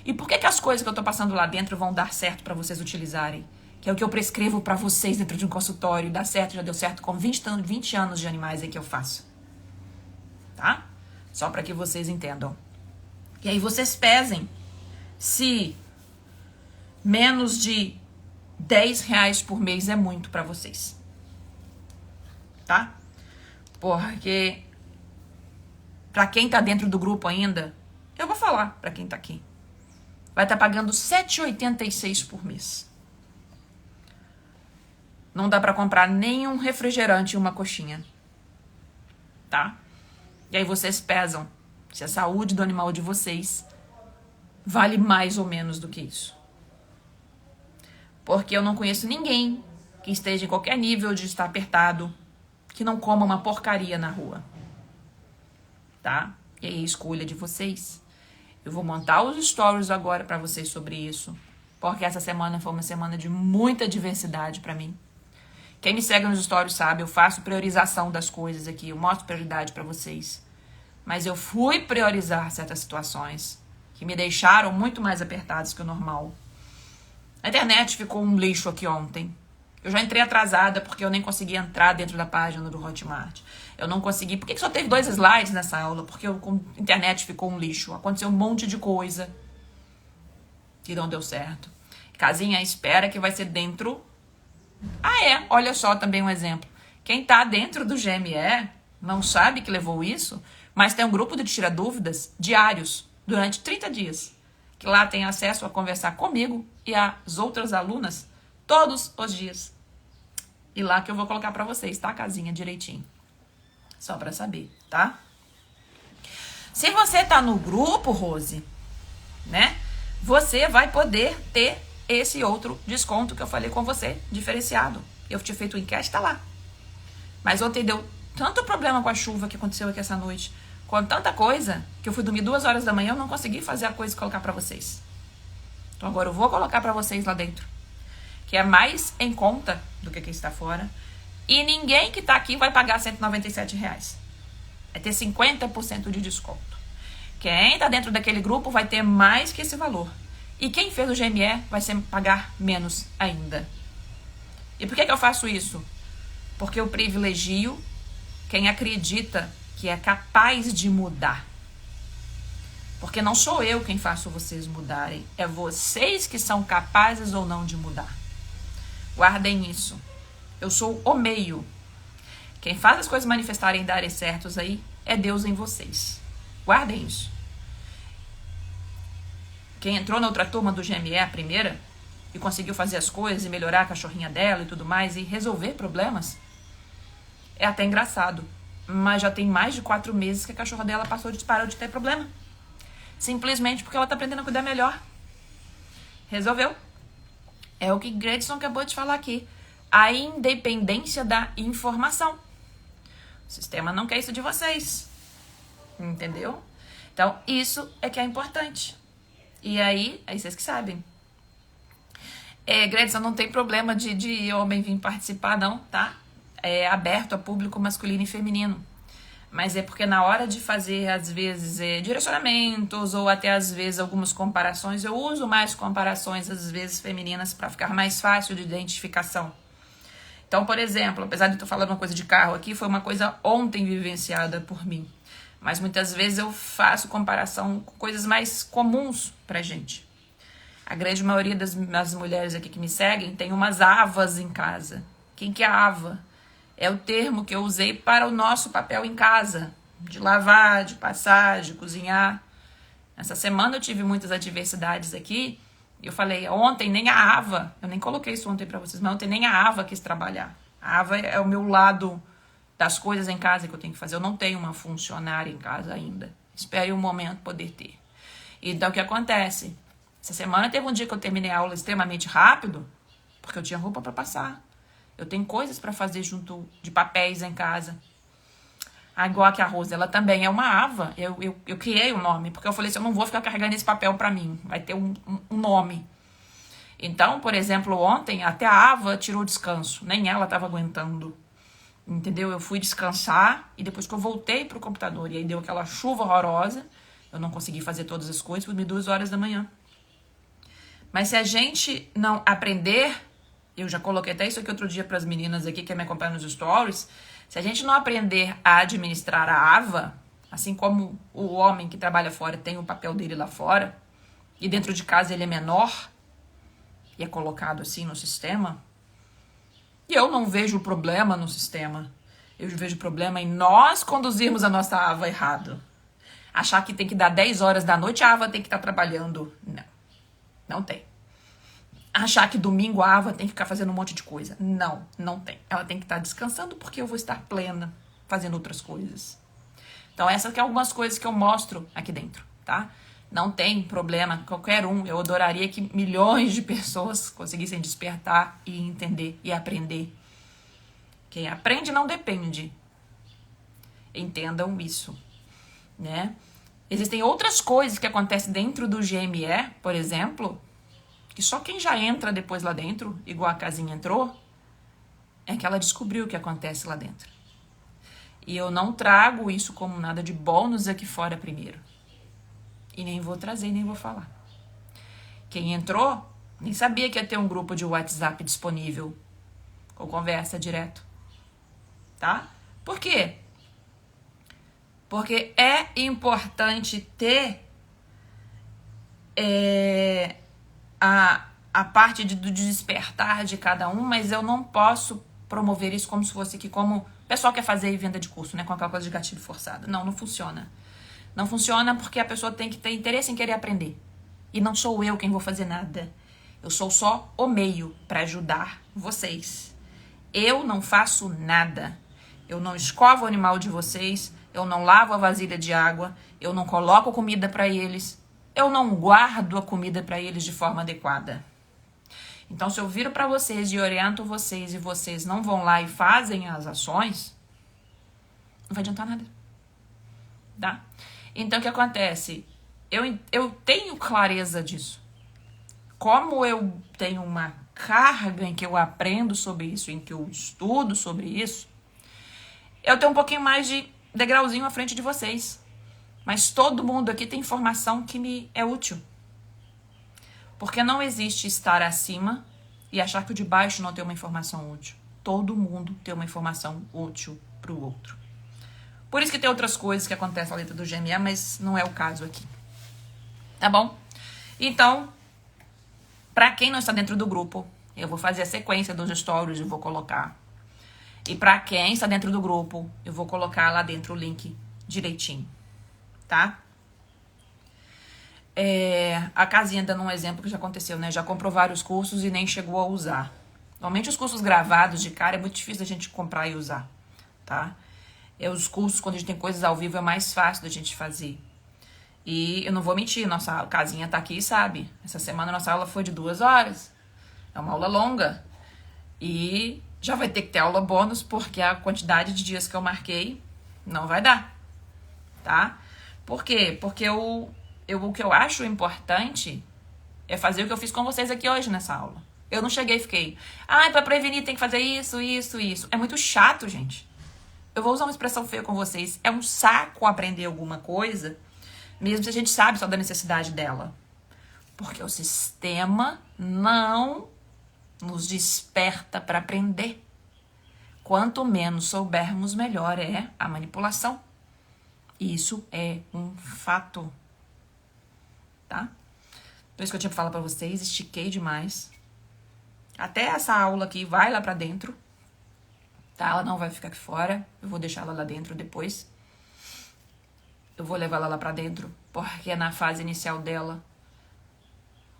E por que as coisas que eu tô passando lá dentro vão dar certo para vocês utilizarem? Que é o que eu prescrevo para vocês dentro de um consultório, dá certo, já deu certo com 20 anos de animais aí que eu faço. Tá? Só para que vocês entendam. E aí vocês pesem se menos de R$10 por mês é muito para vocês. Tá? Porque para quem tá dentro do grupo ainda, eu vou falar para quem tá aqui. Vai estar pagando R$7,86 por mês. Não dá para comprar nenhum refrigerante e uma coxinha. Tá? E aí vocês pesam se a saúde do animal de vocês vale mais ou menos do que isso. Porque eu não conheço ninguém que esteja em qualquer nível de estar apertado que não coma uma porcaria na rua. Tá? E aí a escolha de vocês. Eu vou montar os stories agora para vocês sobre isso. Porque essa semana foi uma semana de muita diversidade para mim. Quem me segue nos stories sabe, eu faço priorização das coisas aqui. Eu mostro prioridade para vocês. Mas eu fui priorizar certas situações que me deixaram muito mais apertados que o normal. A internet ficou um lixo aqui ontem. Eu já entrei atrasada porque eu nem consegui entrar dentro da página do Hotmart. Eu não consegui. Por que só teve 2 slides nessa aula? Porque a internet ficou um lixo. Aconteceu um monte de coisa que não deu certo. Casinha à espera que vai ser dentro... olha só também um exemplo. Quem tá dentro do GME não sabe que levou isso Mas tem um grupo de Tira Dúvidas diários, durante 30 dias, que lá tem acesso a conversar comigo e as outras alunas todos os dias. E lá que eu vou colocar pra vocês, tá? A casinha direitinho. Só pra saber, tá? Se você tá no grupo, Rose, né? Você vai poder ter esse outro desconto que eu falei com você, diferenciado. Eu tinha feito o enquete, tá lá. Mas ontem deu tanto problema com a chuva que aconteceu aqui essa noite, com tanta coisa, que eu fui dormir 2 horas da manhã, eu não consegui fazer a coisa e colocar pra vocês. Então agora eu vou colocar pra vocês lá dentro, que é mais em conta do que quem está fora. E ninguém que tá aqui vai pagar R$197. Vai ter 50% de desconto. Quem tá dentro daquele grupo vai ter mais que esse valor. E quem fez o GME vai sempre pagar menos ainda. E por que eu faço isso? Porque eu privilegio quem acredita que é capaz de mudar. Porque não sou eu quem faço vocês mudarem. É vocês que são capazes ou não de mudar. Guardem isso. Eu sou o meio. Quem faz as coisas manifestarem e darem certos aí é Deus em vocês. Guardem isso. Quem entrou na outra turma do GME, a primeira, e conseguiu fazer as coisas e melhorar a cachorrinha dela e tudo mais e resolver problemas, é até engraçado. Mas já tem mais de 4 meses que a cachorra dela parou de ter problema. Simplesmente porque ela tá aprendendo a cuidar melhor. Resolveu. É o que Gredson acabou de falar aqui. A independência da informação. O sistema não quer isso de vocês. Entendeu? Então, isso é que é importante. E aí vocês que sabem. Gredson, não tem problema de homem vir participar, não, tá? É aberto a público masculino e feminino. Mas é porque na hora de fazer, às vezes, direcionamentos ou até, às vezes, algumas comparações, eu uso mais comparações, às vezes, femininas para ficar mais fácil de identificação. Então, por exemplo, apesar de eu estar falando uma coisa de carro aqui, foi uma coisa ontem vivenciada por mim. Mas muitas vezes eu faço comparação com coisas mais comuns pra gente. A grande maioria das mulheres aqui que me seguem tem umas avas em casa. Quem que é a ava? É o termo que eu usei para o nosso papel em casa. De lavar, de passar, de cozinhar. Essa semana eu tive muitas adversidades aqui. E eu falei, ontem nem a ava, eu nem coloquei isso ontem pra vocês, mas ontem nem a ava quis trabalhar. A ava é o meu lado das coisas em casa que eu tenho que fazer. Eu não tenho uma funcionária em casa ainda. Espere um momento poder ter. Então, o que acontece? Essa semana teve um dia que eu terminei a aula extremamente rápido, porque eu tinha roupa para passar. Eu tenho coisas para fazer junto de papéis em casa. Igual aqui a Rosa, ela também é uma ava. Eu criei o nome, porque eu falei assim, eu não vou ficar carregando esse papel para mim. Vai ter um nome. Então, por exemplo, ontem até a ava tirou descanso. Nem ela estava aguentando. Entendeu? Eu fui descansar e depois que eu voltei pro computador e aí deu aquela chuva horrorosa, eu não consegui fazer todas as coisas, fui dormir 2 horas da manhã. Mas se a gente não aprender, eu já coloquei até isso aqui outro dia para as meninas aqui que me acompanham nos stories, se a gente não aprender a administrar a ava, assim como o homem que trabalha fora tem o papel dele lá fora, e dentro de casa ele é menor, e é colocado assim no sistema, e eu não vejo problema no sistema. Eu vejo problema em nós conduzirmos a nossa ava errado. Achar que tem que dar 10 horas da noite, a ava tem que estar trabalhando. Não. Não tem. Achar que domingo a ava tem que ficar fazendo um monte de coisa. Não, não tem. Ela tem que estar descansando porque eu vou estar plena fazendo outras coisas. Então essas que são algumas coisas que eu mostro aqui dentro, tá? Não tem problema, qualquer um. Eu adoraria que milhões de pessoas conseguissem despertar e entender e aprender. Quem aprende não depende. Entendam isso, né? Existem outras coisas que acontecem dentro do GME, por exemplo, que só quem já entra depois lá dentro, igual a casinha entrou, é que ela descobriu o que acontece lá dentro. E eu não trago isso como nada de bônus aqui fora primeiro. E nem vou trazer, nem vou falar. Quem entrou, nem sabia que ia ter um grupo de WhatsApp disponível com conversa direto. Tá? Por quê? Porque é importante ter a parte do despertar de cada um, mas eu não posso promover isso como se fosse aqui como pessoal quer fazer venda de curso, né? Com aquela coisa de gatilho forçado. Não, não funciona. Não funciona porque a pessoa tem que ter interesse em querer aprender. E não sou eu quem vou fazer nada. Eu sou só o meio para ajudar vocês. Eu não faço nada. Eu não escovo o animal de vocês. Eu não lavo a vasilha de água. Eu não coloco comida para eles. Eu não guardo a comida para eles de forma adequada. Então, se eu viro para vocês e oriento vocês e vocês não vão lá e fazem as ações, não vai adiantar nada. Tá? Então, o que acontece? Eu tenho clareza disso. Como eu tenho uma carga em que eu aprendo sobre isso, em que eu estudo sobre isso, eu tenho um pouquinho mais de degrauzinho à frente de vocês. Mas todo mundo aqui tem informação que me é útil. Porque não existe estar acima e achar que o de baixo não tem uma informação útil. Todo mundo tem uma informação útil para o outro. Por isso que tem outras coisas que acontecem na letra do GMA, mas não é o caso aqui. Tá bom? Então, para quem não está dentro do grupo, eu vou fazer a sequência dos stories e vou colocar. E para quem está dentro do grupo, eu vou colocar lá dentro o link direitinho. Tá? A casinha dando um exemplo que já aconteceu, né? Já comprou vários cursos e nem chegou a usar. Normalmente os cursos gravados de cara é muito difícil da gente comprar e usar, tá? Os cursos, quando a gente tem coisas ao vivo, é mais fácil da gente fazer. E eu não vou mentir, nossa casinha tá aqui, sabe? Essa semana nossa aula foi de 2 horas. É uma aula longa. E já vai ter que ter aula bônus, porque a quantidade de dias que eu marquei não vai dar, tá? Por quê? Porque o que eu acho importante é fazer o que eu fiz com vocês aqui hoje nessa aula. Eu não cheguei e fiquei, pra prevenir tem que fazer isso, isso, isso. É muito chato, gente. Eu vou usar uma expressão feia com vocês. É um saco aprender alguma coisa, mesmo se a gente sabe só da necessidade dela. Porque o sistema não nos desperta para aprender. Quanto menos soubermos, melhor é a manipulação. Isso é um fato, tá? Por isso que eu tinha que falar pra vocês, estiquei demais. Até essa aula aqui vai lá pra dentro, tá? Ela não vai ficar aqui fora, eu vou deixar ela lá dentro depois. Eu vou levar ela lá pra dentro, porque na fase inicial dela,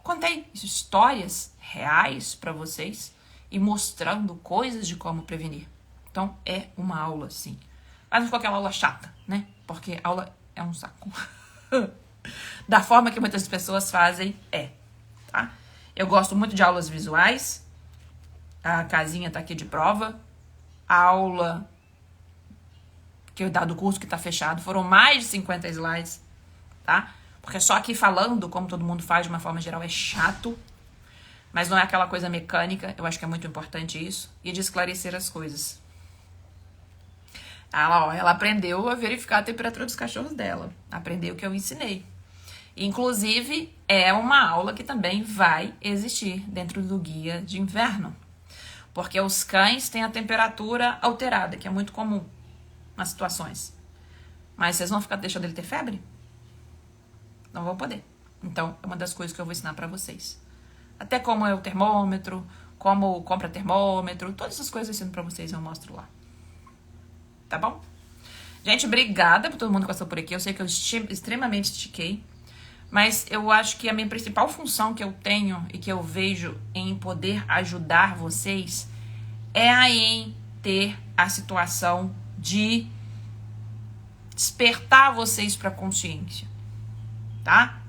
contei histórias reais pra vocês e mostrando coisas de como prevenir. Então, é uma aula, sim. Mas não ficou aquela aula chata, né? Porque aula é um saco. Da forma que muitas pessoas fazem, tá? Eu gosto muito de aulas visuais. A casinha tá aqui de prova. A aula que eu dá do curso que tá fechado foram mais de 50 slides, tá? Porque só aqui falando, como todo mundo faz de uma forma geral, é chato. Mas não é aquela coisa mecânica. Eu acho que é muito importante isso. E de esclarecer as coisas. Ela aprendeu a verificar a temperatura dos cachorros dela. Aprendeu o que eu ensinei. Inclusive, é uma aula que também vai existir dentro do guia de inverno. Porque os cães têm a temperatura alterada, que é muito comum nas situações. Mas vocês vão ficar deixando ele ter febre? Não vão poder. Então, é uma das coisas que eu vou ensinar pra vocês. Até como é o termômetro, como compra termômetro, todas essas coisas eu ensino pra vocês e eu mostro lá. Tá bom? Gente, obrigada por todo mundo que passou por aqui. Eu sei que eu extremamente estiquei. Mas eu acho que a minha principal função que eu tenho e que eu vejo em poder ajudar vocês é em ter a situação de despertar vocês para a consciência. Tá?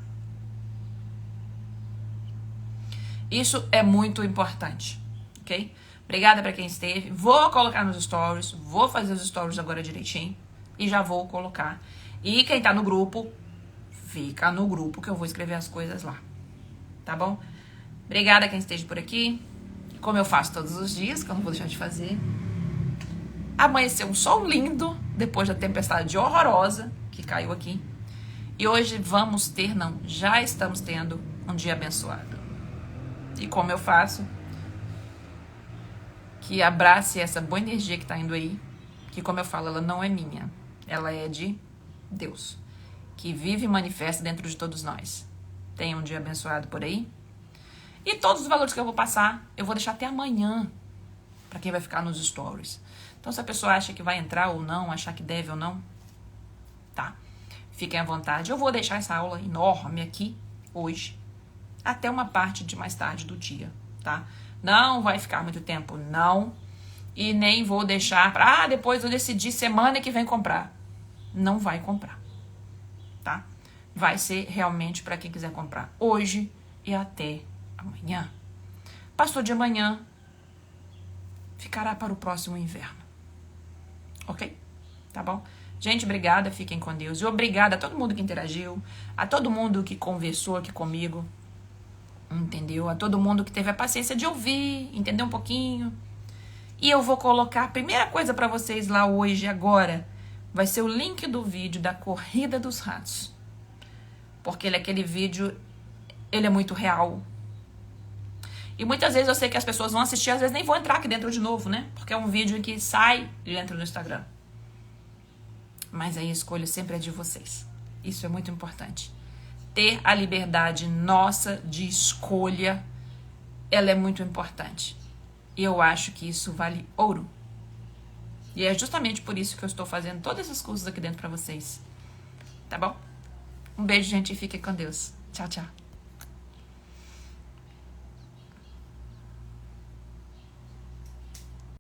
Isso é muito importante. Ok? Obrigada para quem esteve. Vou colocar nos stories. Vou fazer os stories agora direitinho. E já vou colocar. E quem tá no grupo, fica no grupo que eu vou escrever as coisas lá. Tá bom? Obrigada quem esteja por aqui. Como eu faço todos os dias, que eu não vou deixar de fazer. Amanheceu um sol lindo, depois da tempestade horrorosa que caiu aqui. E hoje vamos ter, já estamos tendo um dia abençoado. E como eu faço? Que abrace essa boa energia que tá indo aí. Que, como eu falo, ela não é minha. Ela é de Deus. Que vive e manifesta dentro de todos nós. Tenha um dia abençoado por aí. E todos os valores que eu vou passar, eu vou deixar até amanhã para quem vai ficar nos stories. Então, se a pessoa acha que vai entrar ou não, achar que deve ou não, tá? Fiquem à vontade. Eu vou deixar essa aula enorme aqui hoje, até uma parte de mais tarde do dia, tá? Não vai ficar muito tempo, não. E nem vou deixar para depois eu decidir semana que vem comprar. Não vai comprar, tá? Vai ser realmente para quem quiser comprar hoje e até amanhã. Passou de amanhã, ficará para o próximo inverno. Ok? Tá bom? Gente, obrigada, fiquem com Deus. E obrigada a todo mundo que interagiu, a todo mundo que conversou aqui comigo, entendeu? A todo mundo que teve a paciência de ouvir, entender um pouquinho. E eu vou colocar a primeira coisa para vocês lá hoje, agora, vai ser o link do vídeo da Corrida dos Ratos. Porque aquele vídeo, ele é muito real. E muitas vezes eu sei que as pessoas vão assistir, às vezes nem vão entrar aqui dentro de novo, né? Porque é um vídeo que sai e entra no Instagram. Mas aí a escolha sempre é de vocês. Isso é muito importante. Ter a liberdade nossa de escolha, ela é muito importante. E eu acho que isso vale ouro. E é justamente por isso que eu estou fazendo todos esses cursos aqui dentro para vocês. Tá bom? Um beijo, gente, e fiquem com Deus. Tchau, tchau.